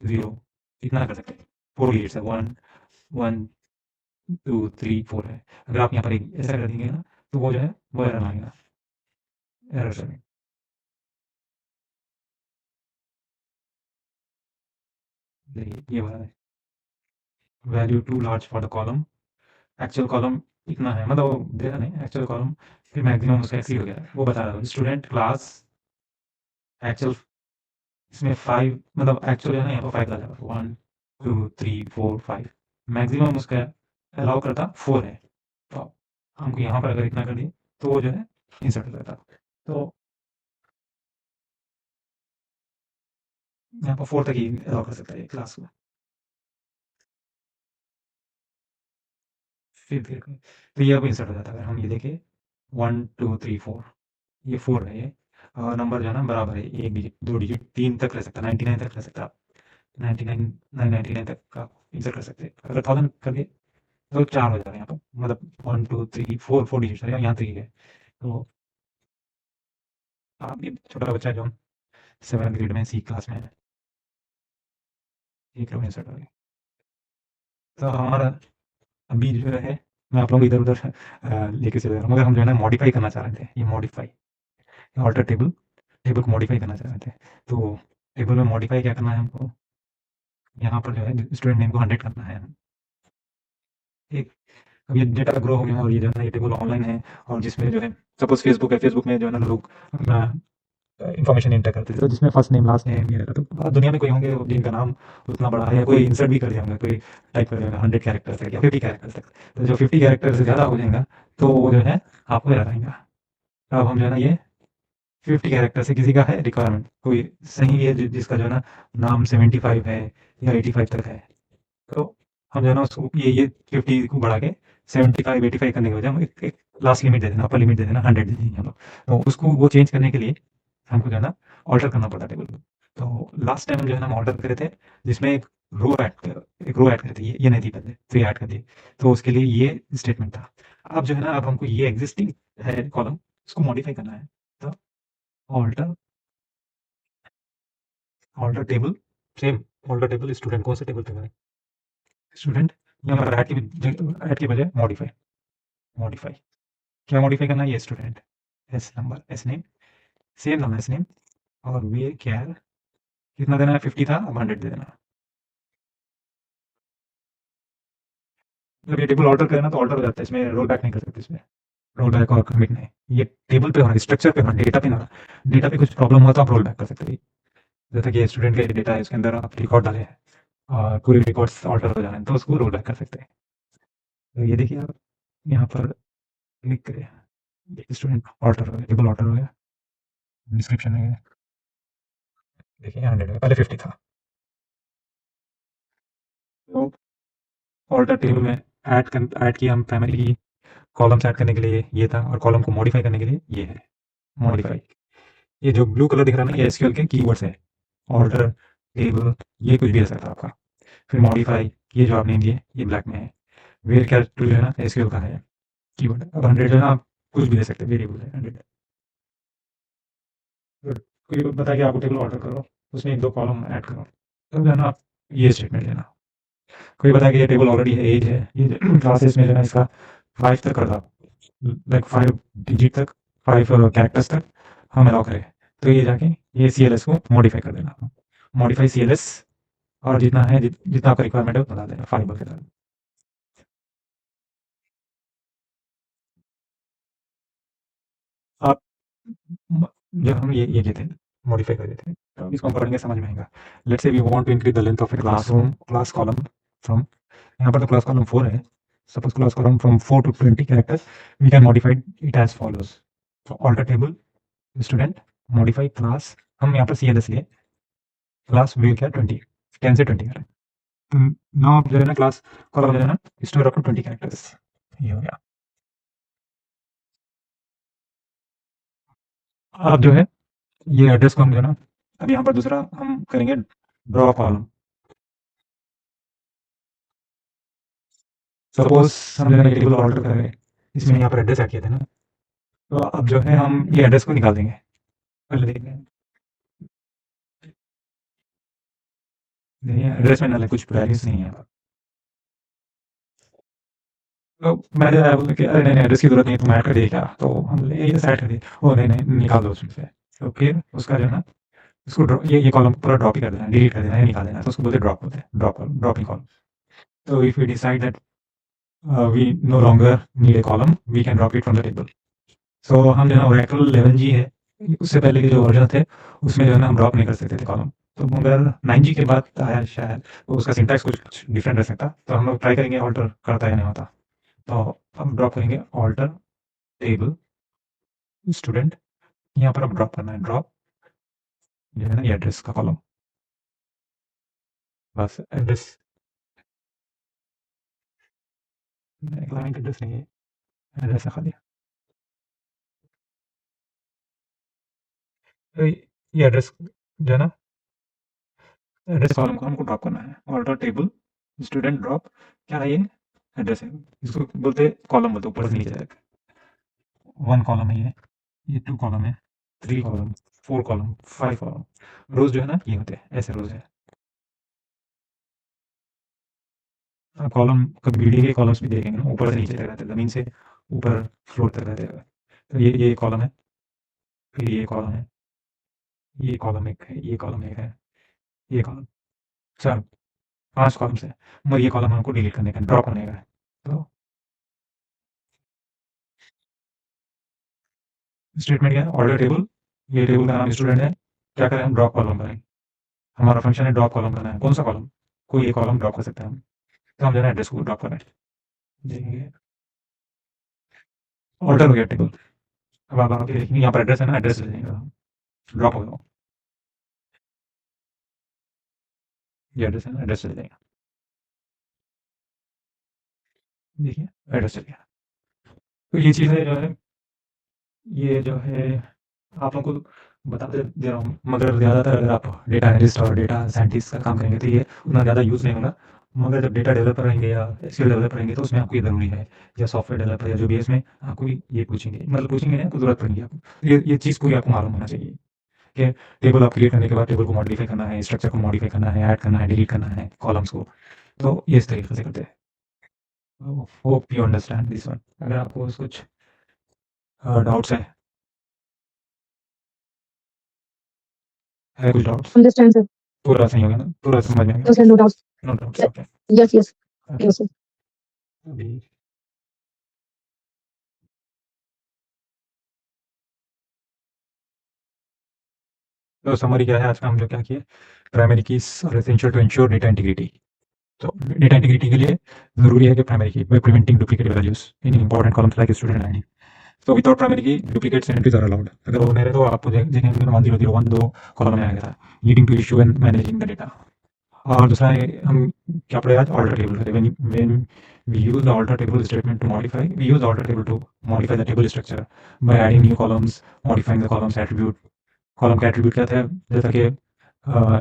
0 इतना कर सकते हैं, 4 डिजिट्स है 1 1 2 3 4 है। अगर आप यहाँ पर एक ऐसा कर देंगे ना, तो वो जो है वो एरर मांगेगा, एरर सबमिट। देखिए ये वाला है, value too large for the column, actual column इतना है, मतलब वो दे रहा नहीं, एक्चुअल कॉलम फिर मैक्सिमम उसका एक्सीड हो गया है, वो बता रहा है स्टूडेंट क्लास एक्चुअल, इसमें 5 मतलब एक्चुअल है ना, यहाँ पर 5 डाला जाएगा, 1 2 3 4 5, मैक्सिमम उसका अलाउ करता 4 है। तो हमको यहाँ पर अगर इतना कर दिए तो वो जो है इंसर्ट हो जाता। तो यहाँ पर 4 तक ही अलाउ कर सकता है ये क्लास को। फिर तो ये अब इंसर्ट हो जाता है। अगर हम ये देखें 1 2 3 4, ये 4 है ये, और नंबर जो है ना बराबर है, 1 डिजिट 2 डिजिट 3 तक रह सकता है, 99 तक रह सकता है, 99 999 तक का इंसर्ट कर सकते हैं। अगर 1000 कर दिए तो 4 हो जाएगा यहाँ पर, मतलब 1 2 3 4 4 डिजिट है, यहाँ 3 है। तो आप ये छोटा बच्चा जो 7th ग्रेड में सी क्लास में है, ये करो इंसर्ट हो गया। तो हमारा अभी जो है, मैं आप लोगों को इधर-उधर लेके चले जा रहा हूँ, मगर हम जो है ना मॉडिफ़ाई करना चाह रहे थे, ये मॉडिफ़ाई, ऑल्टर टेबल, टेबल को मॉडिफ़ाई करना चाह रहे थे। तो टेबल में मॉडिफ़ाई क्या करना है हमको, यहाँ पर जो है स्टूडेंट नेम को 100 करना है। एक अब ये डेटा ग्रो हो गया और ये जो है ना ये टेबल ऑनलाइन है, और जिसमें जो है सपोज़ फ़ेसबुक है, फ़ेसबुक में जो है ना लोग अपना इन्फॉर्मेशन एंटर करते थे, तो जिसमें फर्स्ट नेम लास्ट नेम ये रहता, तो दुनिया में कोई होंगे जिनका नाम उतना बड़ा है, या कोई इंसर्ट भी कर दिया होगा, कोई टाइप कर देगा 100 कैरेक्टर्स तक या 50 कैरेक्टर्स तक, तो जो 50 कैरेक्टर से ज़्यादा हो जाएगा तो वो जो है आपको एरर आएगा। अब हम जो है ना ये 50 कैरेक्टर से किसी का है रिक्वायरमेंट, कोई सही है जिसका जो है ना नाम 75 है या 85 तक है, तो हम जो है ना उसको ये 50 को बढ़ा के 75 85 करने के बजाय हम एक लास्ट लिमिट दे देना, अपर लिमिट दे देना 100 दे देंगे हम लोग। तो उसको वो चेंज करने के लिए हमको जो है ना ऑल्टर करना पड़ता है टेबल को। तो लास्ट टाइम जो है ना हम ऑल्टर करे थे, जिसमें एक रो ऐड करे थे, ये नहीं थी पहले, फिर ऐड कर दिए, तो उसके लिए ये स्टेटमेंट था। अब जो है ना अब हमको ये एग्जिस्टिंग है कॉलम, उसको मॉडिफाई करना है। तो alter alter table, same alter table student, कौन से टेबल पे है स्टूडेंट, यहाँ पर ऐड के बजाय मॉडिफाई, मॉडिफाई क्या मॉडिफाई करना है, ये student S number S name, same नाम एस नेम, और वे क्या है, कितना देना है, 50 था अब 100 दे देना। जब ये टेबल ऑल्टर करें ना तो ऑल्टर हो जाता है, इसमें रोल बैक नहीं कर सकते, इसमें रोल बैक और कमिट नहीं, ये टेबल पे होना, स्ट्रक्चर पे होना, डेटा पे ना, डेटा पे कुछ प्रॉब्लम हुआ तो आप रोल बैक कर सकते हैं। जैसे कि स्टूडेंट का डेटा है, इसके अंदर आप रिकॉर्ड डाले हैं और पूरे रिकॉर्ड्स ऑल्टर हो जा रहे हैं, तो उसको रोल बैक कर सकते हैं। तो ये देखिए आप यहाँ पर क्लिक करें, स्टूडेंट ऑल्टर हो गया, टेबल ऑल्टर हो गया, डिस्क्रिप्शन में देखिए 100 है, पहले 50 था। तो ऑल्टर टेबल में ऐड किया हम प्राइमरी कॉलम्स ऐड करने के लिए ये था, और कॉलम को मॉडिफाई करने के लिए ये है मॉडिफाई। ये जो ब्लू कलर दिख रहा है ना, ये एसक्यूएल के कीवर्ड्स है, ऑल्टर टेबल, ये कुछ भी रह सकता है आपका। फिर मॉडिफाई, ये जो आप नेम दिए ये ब्लैक में है। वेयर कैरेक्टर जो है ना एसक्यूएल का है कीवर्ड, अब 100 जो है ना आप कुछ भी दे सकते हैं, वेरिएबल है 100। कोई बता के आपको टेबल ऑर्डर करो, उसमें 1 2 कॉलम ऐड करो, तब जो है ना आप ये स्टेटमेंट लेना। कोई बता के ये टेबल ऑलरेडी है, एज है, ये क्लासेस में जो है इसका 5 तक कर दो, लाइक 5 डिजिट तक, 5 कैरेक्टर्स तक हम अलाउ करें, तो ये जाके ये CLS को मॉडिफाई कर देना, मॉडिफाई CLS, और जितना है जितना आपका रिक्वायरमेंट है उतना डाल देना 5 वगैरह। आप जब हम ये कहते हैं मॉडिफाई कर देते हैं, तो इसको हम पढ़ेंगे, समझ में आएगा। Let's say we want to increase the length of a classroom class column from, यहाँ पर तो क्लास कॉलम 4 है, suppose class column from 4 to 20 characters, we can modify it as follows. Alter table student modify class, हम यहाँ पर CLS लिए, class we क्या 20, 10 से 20 करें, तो नाउ आप जो है ना क्लास कॉलम जो है ना स्टोर अप टू 20 कैरेक्टर्स, ये हो गया। अब जो है ये एड्रेस को हम जो है ना, अब यहाँ पर दूसरा हम करेंगे ड्रॉ कॉलम। सपोज हम जो है टेबल ऑर्डर कर रहे हैं, इसमें यहाँ पर एड्रेस ऐड किए थे ना, तो अब जो है हम ये एड्रेस को निकाल देंगे, पहले देखते हैं। देखिए एड्रेस में ना कुछ वैल्यूज नहीं है, तो मैनेजर आया बोला कि अरे नहीं नहीं एड्रेस की जरूरत नहीं है, तुम ऐड कर दिए क्या? तो हम बोले ये ऐड कर दिए। ओ नहीं नहीं निकाल दो उसमें से। तो फिर उसका जो है ना इसको ये कॉलम पूरा ड्रॉप ही कर देना, डिलीट कर देना या निकाल देना, तो उसको बोलते ड्रॉप होते हैं, ड्रॉपिंग कॉलम। तो if we decide that we no longer need a column, we can drop it from the table. So हम जो है ओरेकल 11G है, उससे पहले के जो वर्जन थे उसमें जो है ना हम ड्रॉप नहीं कर सकते थे कॉलम। तो मगर 9G के बाद आया शायद, तो उसका सिंटैक्स कुछ डिफरेंट रह सकता, तो हम लोग ट्राई करेंगे ऑल्टर करता है या नहीं होता। तो हम ड्रॉप करेंगे ऑल्टर टेबल स्टूडेंट, यहाँ पर अब ड्रॉप करना है, ड्रॉप जो है ना ये एड्रेस का कॉलम, बस एड्रेस, क्लाइंट एड्रेस नहीं है, एड्रेस है खाली। तो ये एड्रेस जो है ना एड्रेस कॉलम को हमको ड्रॉप करना है, ऑल्टर टेबल स्टूडेंट ड्रॉप, क्या है ये एड्रेस है, इसको बोलते कॉलम बोलते ऊपर से नीचे तक। 1 कॉलम है ये 2 कॉलम है, 3 कॉलम, 4 कॉलम, 5 कॉलम। रोज जो है ना ये होते हैं, ऐसे रोज है। आप कॉलम कभी बिल्डिंग के कॉलम्स भी देखेंगे ना, ऊपर से नीचे तक रहते हैं, जमीन से ऊपर फ्लोर तक रहते हैं। तो ये कॉलम है, फिर ये कॉलम है, ये कॉलम एक है, ये कॉलम एक है, ये कॉलम, सर 5 कॉलम्स है, मगर ये कॉलम हमको डिलीट करने का, ड्रॉप करने का है। तो स्टेटमेंट क्या है, ऑर्डर टेबल, ये टेबल का नाम स्टूडेंट है, क्या करें हम ड्रॉप कॉलम करें, हमारा फंक्शन है ड्रॉप कॉलम करना है, कौन सा कॉलम, कोई एक कॉलम ड्रॉप कर सकते हैं हम। तो हम जो है एड्रेस को ड्रॉप करें, देखेंगे ऑर्डर हो गया टेबल। अब आप आके देखेंगे यहाँ पर एड्रेस है ना, एड्रेस ले जाएगा, ड्रॉप हो गया, ये एड्रेस है ना, एड्रेस ले जाएगा, देखिए एड्रेस चल गया। तो ये चीज़ें जो है, ये जो है आप लोगों को बताते दे रहा हूँ, मगर ज़्यादातर अगर आप डेटा एनालिस्ट और डेटा साइंटिस्ट का काम करेंगे तो ये उतना ज़्यादा यूज़ नहीं होगा। मगर जब डेटा डेवलपर रहेंगे या एसक्यूएल डेवलपर रहेंगे तो उसमें आपको ये ज़रूरी है, या सॉफ्टवेयर डेवलपर या जो भी है इसमें आपको ये पूछेंगे, मतलब पूछेंगे नहीं, आपको ज़रूरत पड़ेगी आपको। तो ये चीज़ पूरी आपको मालूम होना चाहिए कि टेबल आप क्रिएट करने के बाद टेबल को मॉडिफाई करना है, स्ट्रक्चर को मॉडिफाई करना है, ऐड करना है, डिलीट करना है कॉलम्स को। तो ये इस तरीके से करते हैं। Hope you understand this one. अगर आपको कुछ डाउट्स है कुछ डाउट्स? Understand, sir. पूरा सही हो गया ना? पूरा समझ में आ No, गया? sir, no doubts. No doubts, okay. Yes, yes. Okay, Yes, sir. अभी तो समरी क्या है आज का हम जो क्या किए, प्राइमरी कीज और essential to ensure data integrity. तो डेटा इंटीग्रिटी के लिए ज़रूरी है कि primary key by preventing duplicate values in important columns like student ID. तो without primary key duplicates entries are allowed, अगर वो नहीं रहे तो आपको देखेंगे 1001 2 कॉलम में आ गया था, leading to issue and managing the data. और दूसरा है हम क्या पढ़े आज, alter table. When we use the alter table statement to modify, we use alter table to modify the table structure by adding new columns, modifying the columns attribute. Column का attribute क्या था, जैसा कि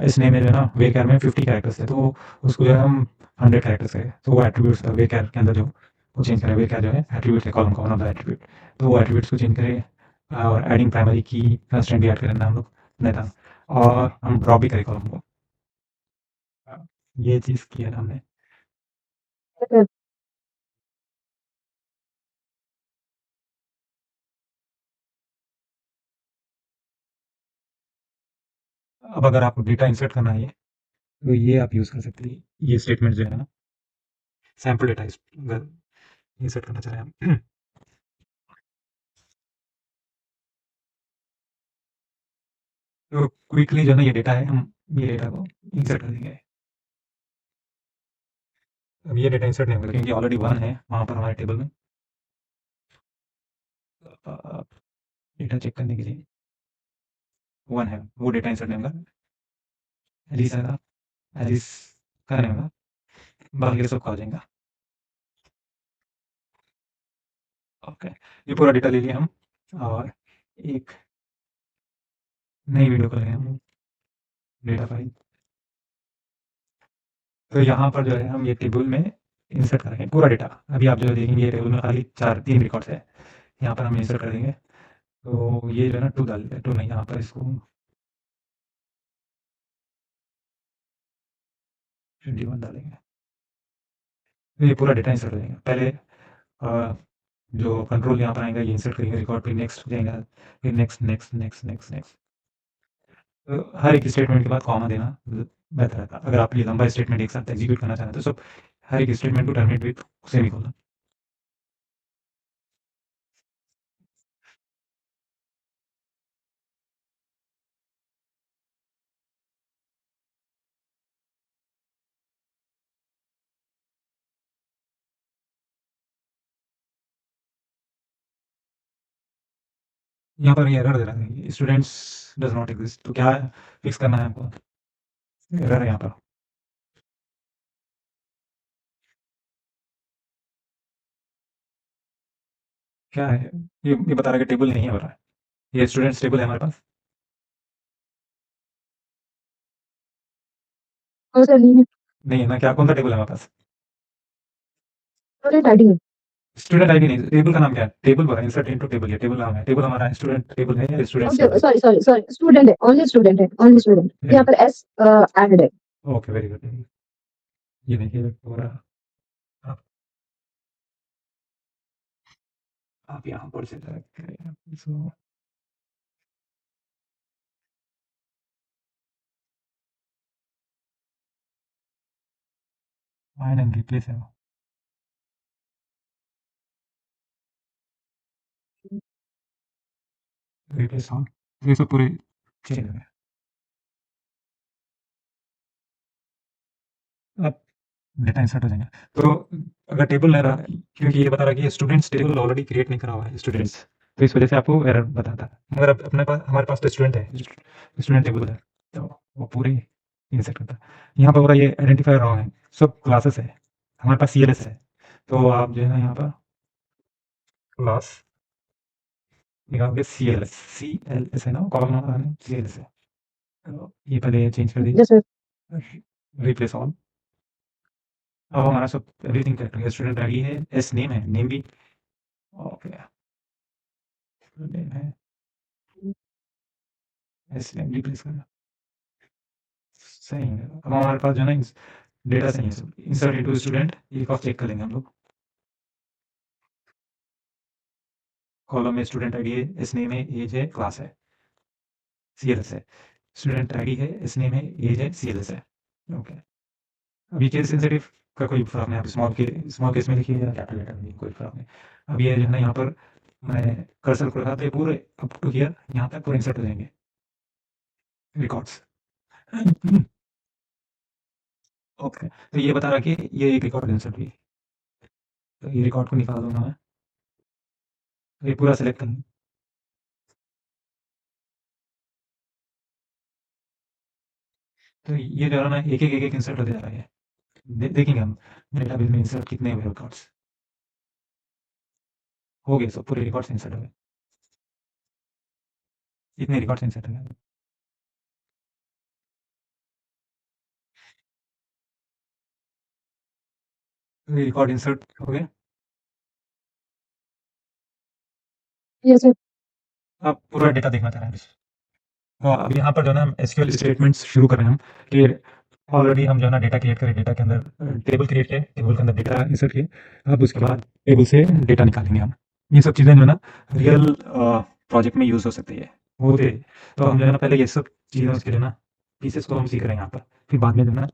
इस नेम में जो है ना वे कैर में 50 कैरेक्टर्स थे, तो उसको जो है हम 100 कैरेक्टर्स है, तो वो एट्रीब्यूट्स था वे कैर के अंदर जो वो चेंज करें, वे कैर जो है एट्रीब्यूट है कॉलम का वन ऑफ द एट्रीब्यूट, तो वो एट्रीब्यूट्स को चेंज करें। और एडिंग प्राइमरी की कंस्ट्रेंट भी ऐड करें हम लोग नहीं था, और हम ड्रॉप भी करें कॉलम को। ये चीज़ किया था हमने। Sir. अब अगर आपको डेटा इंसर्ट करना है तो ये आप यूज़ कर सकते हैं, ये स्टेटमेंट जो है ना सैम्पल डेटा अगर इंसर्ट करना चाह रहे हैं हम तो क्विकली जो है ना ये डेटा है, हम ये डेटा को इंसर्ट कर देंगे। अब ये डेटा इंसर्ट नहीं होगा क्योंकि ऑलरेडी 1 है वहाँ पर हमारे टेबल में। डेटा चेक करने के लिए 1 है, वो डेटा इंसर्ट नहीं होगा। एलिस आएगा, एलिस का नहीं होगा, बाकी के सब का हो जाएगा। ओके, ये पूरा डेटा ले लिया हम, और एक नई विंडो खोलेंगे हम, डेटा फाइल। तो यहाँ पर जो है हम ये टेबल में इंसर्ट करेंगे पूरा डेटा। अभी आप जो देखेंगे ये टेबल में खाली 3 रिकॉर्ड्स है, यहाँ पर हम इंसर्ट कर देंगे। तो ये जो है ना 2 डाल देते हैं, 2 नहीं, यहाँ पर इसको 21 डालेंगे। तो ये पूरा डेटा इंसर्ट हो जाएगा। पहले जो कंट्रोल यहाँ पर आएगा ये इंसर्ट करेंगे रिकॉर्ड, फिर नेक्स्ट हो जाएगा, फिर next next next next next. तो हर एक स्टेटमेंट के बाद कॉमा देना बेहतर रहता है। अगर आप ये लंबा स्टेटमेंट एक साथ एग्जीक्यूट करना चाहते हैं तो सब हर एक स्टेटमेंट को टर्मिनेट विथ सेमीकोलन। यहाँ पर ये एरर दे रहा है, स्टूडेंट्स डज नॉट एग्जिस्ट, तो क्या फिक्स करना है आपको? एरर है यहाँ पर। क्या है ये बता रहा है कि टेबल नहीं है, बता रहा है ये स्टूडेंट्स टेबल है हमारे पास। और सर नहीं है, नहीं है ना, क्या कौन सा टेबल है हमारे पास? स्टूडेंट आईडी है। स्टूडेंट आईडी नहीं, टेबल का नाम क्या है? टेबल पर इंसर्ट इनटू टेबल, ये टेबल नाम है, टेबल हमारा स्टूडेंट टेबल है या students table? Sorry sorry sorry, student है, ओनली स्टूडेंट है, ओनली स्टूडेंट। यहाँ पर एस एडेड है। Okay very good. ये देखिए पूरा आप यहाँ पर से सो फाइंड एंड रिप्लेस है, रिप्लेस ऑल, ये सब पूरे चेंज हो गए। अब डेटा इंसर्ट हो जाएंगे। तो अगर टेबल नहीं रहा, क्योंकि ये बता रहा है कि स्टूडेंट्स टेबल ऑलरेडी क्रिएट नहीं करा हुआ है स्टूडेंट्स, तो इस वजह से आपको एरर बताता है। मगर अब अपने पास हमारे पास तो स्टूडेंट है, स्टूडेंट टेबल है, तो वो पूरे इंसर्ट करता है। यहाँ पर पूरा ये आइडेंटिफायर रॉन्ग है, सब क्लासेस है, हमारे पास CLS है, तो आप जो है ना यहाँ पर क्लास निकालोगे CLS है ना, कॉलम नंबर CLS है, तो ये पहले ये चेंज कर दीजिए, यस सर। Replace all. अब हमारा सब एवरीथिंग करेक्ट हो गया, स्टूडेंट आईडी है, एस नेम है, नेम भी ओके, नेम है, एस नेम रिप्लेस करना सही है। अब हमारे पास जो है ना डेटा सही है, सब इंसर्ट इनटू स्टूडेंट, एक और चेक कर लेंगे हम लोग। कॉलम में स्टूडेंट आईडी है, एस नेम है, एज है, क्लास है, CLS है, स्टूडेंट आईडी है, एस नेम है, एज है, CLS है, ओके। अब ये केस सेंसिटिव का कोई फर्क नहीं, आप स्मॉल केस में लिखिए या कैपिटल लेटर में, कोई फर्क नहीं। अब ये जो है ना यहाँ पर मैं कर्सर को रखा तो ये पूरे अप टू हियर यहाँ तक पूरे इंसर्ट हो जाएंगे रिकॉर्ड्स। ओके, तो ये बता रहा कि ये एक रिकॉर्ड इंसर्ट हुई, तो ये रिकॉर्ड को निकाल दूंगा मैं, तो ये पूरा सेलेक्ट करूँगा, तो ये जो है ना एक इंसर्ट होते जा रहा है। देखेंगे हम डेटाबेस में इंसर्ट कितने हुए रिकॉर्ड्स, हो गए सब पूरे रिकॉर्ड्स इंसर्ट हो गए, इतने रिकॉर्ड्स इंसर्ट हो गए, तो ये रिकॉर्ड इंसर्ट हो गए। Yes sir. अब पूरा डेटा देखना चाह रहे हैं, तो अब यहाँ पर जो है ना हम SQL स्टेटमेंट्स शुरू कर रहे हैं हम, कि ऑलरेडी हम जो है ना डेटा क्रिएट करें, डेटा के अंदर टेबल क्रिएट किए, टेबल के अंदर डेटा इंसर्ट किए, अब उसके बाद टेबल से डेटा निकालेंगे हम। ये सब चीज़ें जो है ना रियल प्रोजेक्ट में यूज़ हो सकती है, होते, तो हम जो है ना पहले ये सब चीज़ें उसके जो है ना पीसेस को हम सीख रहे हैं यहाँ पर, फिर बाद में जो है ना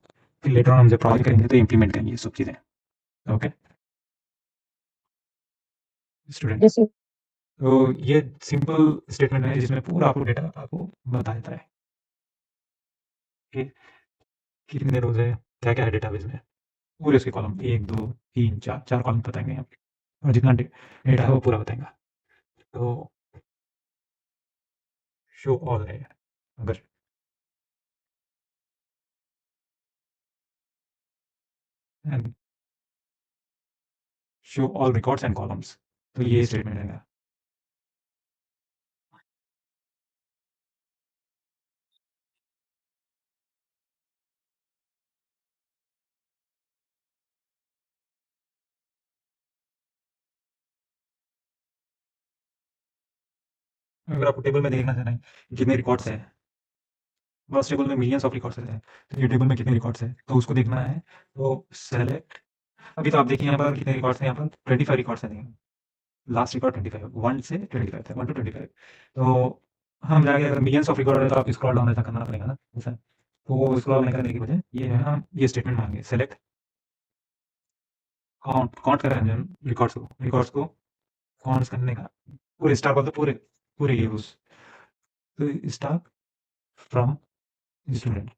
फिर लेटर ऑन हम जब प्रोजेक्ट करेंगे तो इम्प्लीमेंट करेंगे ये सब चीज़ें। Okay student, yes sir. तो ये सिंपल स्टेटमेंट है जिसमें पूरा आपको डेटा आपको बता देता है कि कितने रोज है, क्या क्या है डेटाबेस में, पूरे उसके कॉलम 1 2 3 4 4 कॉलम बताएंगे हम, और जितना डेटा है वो पूरा बताएगा। तो शो ऑल है, अगर and show all records and columns, तो ये स्टेटमेंट है। अगर आपको टेबल में देखना चाहना है कि कितने रिकॉर्ड्स है, बस टेबल में मिलियंस ऑफ रिकॉर्ड्स हैं, तो ये टेबल में कितने रिकॉर्ड्स है तो उसको देखना है, तो सेलेक्ट अभी तो आप देखिए यहाँ पर कितने रिकॉर्ड्स हैं, यहाँ पर 25 रिकॉर्ड्स हैं। लास्ट रिकॉर्ड 25 1 से 25 थे, 1 टू 25। तो हम जाके अगर मिलियंस ऑफ रिकॉर्ड है तो आप स्क्रॉल डाउन ऐसा करना पड़ेगा ना ऐसा। तो वो स्क्रॉल नहीं करने की वजह ये है, हम ये स्टेटमेंट मांगे सेलेक्ट काउंट काउंट कर रहे हैं हम रिकॉर्ड्स को काउंट करने का पूरे स्टार बोलते पूरे पूरे ये उस तो स्टार फ्रॉम स्टूडेंट।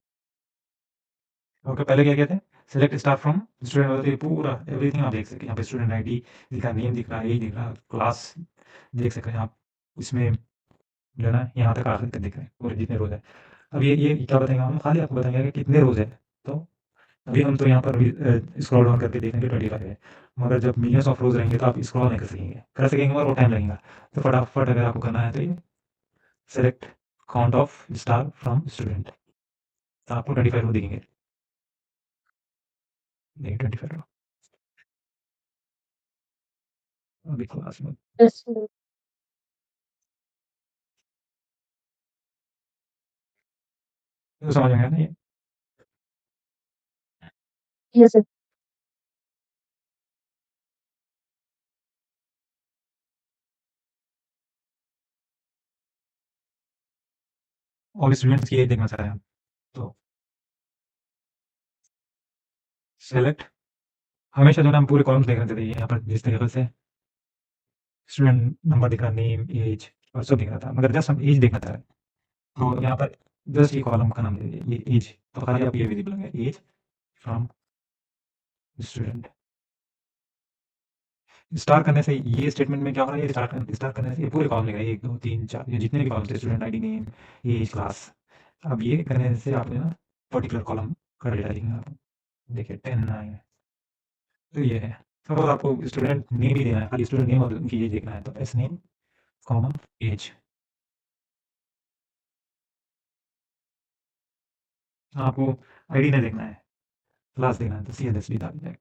ओके पहले क्या कहते हैं सेलेक्ट स्टार फ्रॉम स्टूडेंट बोलते हैं पूरा एवरीथिंग आप देख सकते हैं। यहाँ पे स्टूडेंट आईडी दिख रहा, नेम दिख रहा, एज दिख रहा, क्लास देख सकते हैं आप। इसमें जो है ना यहाँ तक आखिर तक दिख रहे हैं पूरे जितने रोज है। अब ये क्या बताएंगे हम खाली आपको बताएंगे कि कितने रोज है। तो अभी हम तो यहाँ पर स्क्रॉल डाउन करके देखेंगे 25 है, मगर जब मिलियंस ऑफ रोज रहेंगे तो आप स्क्रॉल नहीं कर सकेंगे मगर वो टाइम लगेगा। तो फटाफट अगर आपको करना है तो ये select count of star from student, तो आपको 25 रो दिखेंगे। नहीं 25 रो अभी क्लास में Yes. तो समझ में आया ना ये। Yes, sir. और स्टूडेंट्स की एज देखना चाह रहे हैं हम, तो सेलेक्ट हमेशा जो है ना हम पूरे कॉलम्स देख रहे थे यहाँ पर जिस तरीके से स्टूडेंट नंबर दिख रहा, नेम एज और सब दिख रहा था, मगर जस्ट हम एज देखना चाह रहे हैं। तो यहाँ पर जस्ट ये कॉलम का नाम दे दीजिए ये एज, तो खाली आप ये विजिबल है एज फ्रॉम स्टूडेंट। स्टार करने से ये स्टेटमेंट में क्या हो रहा है, ये स्टार करने से ये पूरे कॉलम लेगा 1 2 3 4 ये जितने भी कॉलम थे student ID name age class. अब ये करने से आपने ना पर्टिकुलर कॉलम का डेटा दिखेगा आपको। देखिए 10 9 तो ये है। सपोज आपको स्टूडेंट नेम ही देना है, खाली स्टूडेंट नेम और उनकी एज देखना है, तो एस नेम कॉमा एज। आपको आईडी नहीं देखना है, क्लास देखना है, तो सी एल एस भी डाल जाएगा।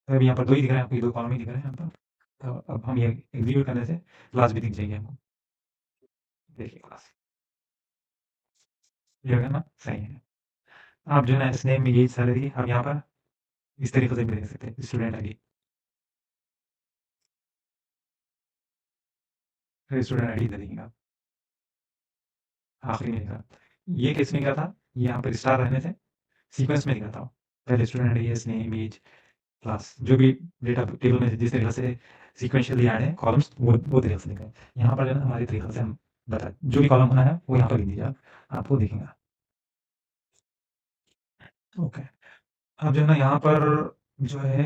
तो अभी यहाँ पर 2 ही दिख रहे हैं आपको, ये 2 कॉलम ही दिख रहे हैं यहाँ पर। तो अब हम ये एग्जीक्यूट करने से क्लास भी दिख जाएगी हमको। देखिए क्लास ये हो गया ना, सही है। आप जो है ना इस नेम में यही सैलरी आप यहाँ पर इस तरीके से भी देख सकते हैं स्टूडेंट आईडी, फिर स्टूडेंट आईडी दे देंगे आप आखिरी में दिखा। ये किस में दिखा था, यहाँ पर स्टार रहने से सीक्वेंस में दिखा था। पहले student ID S name age class जो भी डेटा टेबल में जिस तरीके से सीक्वेंशियली ऐड है कॉलम्स वो तरीके से दिखा है। यहाँ पर जो है ना हमारी तरीके से हम बता जो भी कॉलम होना है वो यहाँ पर लिख दीजिए आप, आपको दिखेगा। ओके अब जो है ना यहाँ पर जो है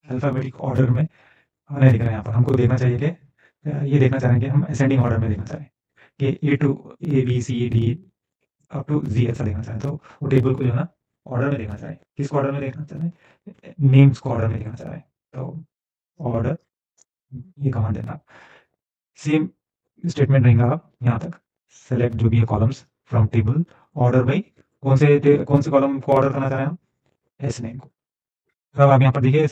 अल्फाबेटिक ऑर्डर में नहीं दिख रहा है। यहाँ पर हमको देखना चाहिए कि ये देखना चाह रहे हैं कि हम असेंडिंग ऑर्डर में देखना चाह रहे हैं कि A to A B C D up to G ऐसा देखना चाह रहे हैं। तो वो टेबल को जो है ना ऑर्डर में देखना चाह रहे हैं। किस ऑर्डर में देखना चाह रहे हैं, नेम्स को ऑर्डर में देखना चाह रहे हैं। तो ऑर्डर ये कमांड देना, सेम स्टेटमेंट रहेगा आप यहाँ तक। सेलेक्ट जो भी है columns from table order by कौन से कॉलम को ऑर्डर करना चाह रहे हैं हम, एस नेम को। तो अब आप यहाँ पर देखिए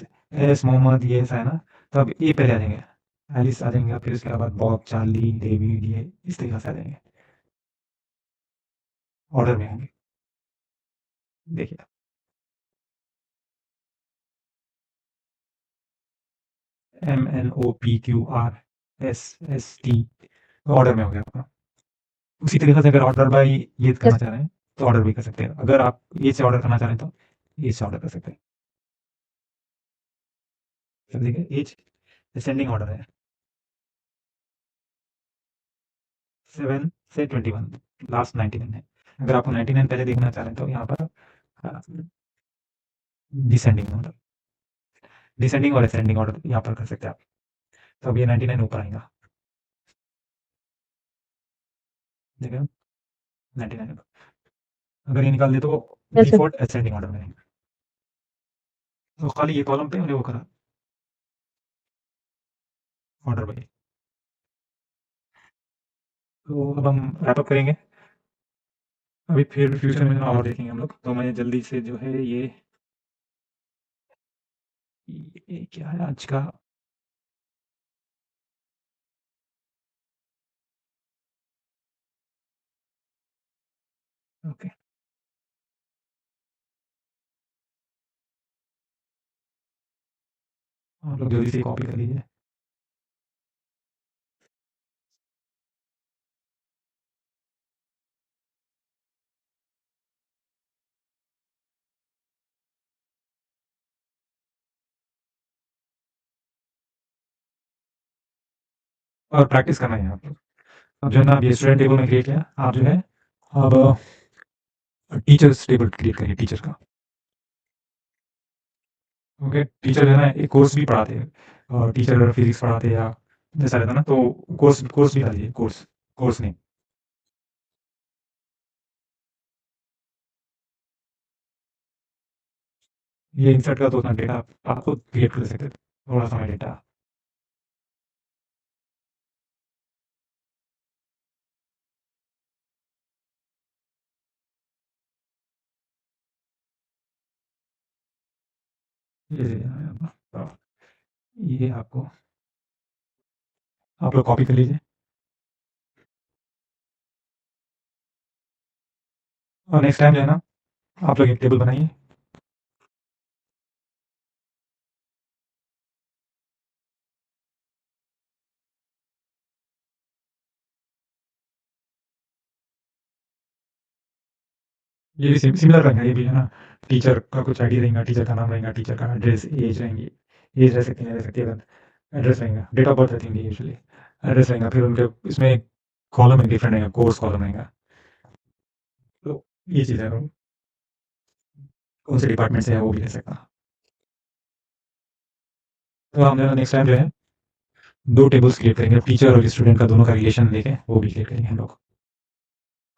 एस मोहम्मद ये ऐसा है ना, तो अब ए पहले आ जाएंगे, एलिस आ जाएंगे, फिर उसके बाद बॉब चार्ली डेविड ये इस तरीके से आ जाएंगे ऑर्डर में होंगे। देखिए M N O P Q R S S T order में हो गया आपका। उसी तरीके से अगर ऑर्डर बाय ये करना Yes. चाह रहे हैं तो ऑर्डर भी कर सकते हैं। अगर आप ए से ऑर्डर करना चाह रहे हैं तो ए से ऑर्डर कर सकते हैं। तो देखिए एज असेंडिंग ऑर्डर है 7 से 21 लास्ट 99 है। अगर आपको 99 पहले देखना चाह रहे हैं तो यहाँ पर डिसेंडिंग ऑर्डर, डिसेंडिंग और असेंडिंग ऑर्डर यहाँ पर कर सकते हैं आप। तो अब ये 99 ऊपर आएगा, देखिए 99 अगर ये निकाल दे तो Yes, sir. Default ascending order में रहेंगे। तो खाली ये कॉलम पे हमने वो करा ऑर्डर बाय। तो अब हम रैप अप करेंगे, अभी फिर फ्यूचर में और देखेंगे हम लोग। तो मैं जल्दी से जो है ये क्या है आज का ओके आप लोग जल्दी से कॉपी कर लीजिए। और प्रैक्टिस करना है आप लोग। अब जो है ना, ये स्टूडेंट टेबल में क्रिएट किया, आप जो है अब टीचर्स टेबल क्रिएट करिए टीचर का। ओके, टीचर जो है ना एक कोर्स भी पढ़ाते हैं, और टीचर अगर फिजिक्स पढ़ाते हैं या जैसा रहता है ना, तो कोर्स भी डालिए, कोर्स नेम। ये इंसर्ट का तो उतना डेटा आप खुद क्रिएट कर सकते हैं, थोड़ा सा डेटा। ये आपको, आप लोग कॉपी कर लीजिए और नेक्स्ट टाइम जो है ना, आप लोग एक टेबल बनाइए। ये भी सिमिलर रहेगा, ये भी है ना, टीचर का कुछ आईडी रहेगा, टीचर का नाम रहेगा, टीचर का एड्रेस, एज रहेंगी, एज रह सकती है, रह सकती है, एड्रेस रहेगा, डेट ऑफ बर्थ रहती है यूजुअली, एड्रेस रहेगा, फिर उनके इसमें कॉलम में डिफरेंट रहेगा, कोर्स कॉलम रहेगा। तो ये चीज़ है, कौन से डिपार्टमेंट से है वो भी ले सकता। तो हम नेक्स्ट टाइम जो है 2 टेबल्स क्रिएट करेंगे, टीचर और स्टूडेंट का दोनों का रिलेशन लेके वो भी क्रिएट करेंगे हम लोग।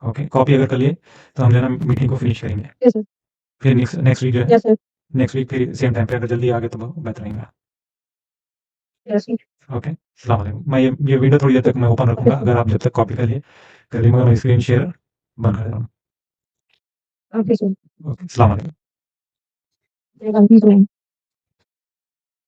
ओके, कॉपी अगर कर लिए तो हम जो है ना मीटिंग को फिनिश करेंगे। Yes, sir. फिर नेक्स्ट वीक जो है, Yes, sir. नेक्स्ट वीक फिर सेम टाइम पे अगर जल्दी आ गए तो बेहतर रहेगा। Yes, sir. ओके, अस्सलाम वालेकुम। मैं ये वीडियो थोड़ी देर तक मैं ओपन रखूँगा, अगर आप जब तक कॉपी कर लिए मगर मैं स्क्रीन शेयर बंद कर दे रहा हूँ। Okay, sir. ओके, अस्सलाम वालेकुम। Thank you, sir.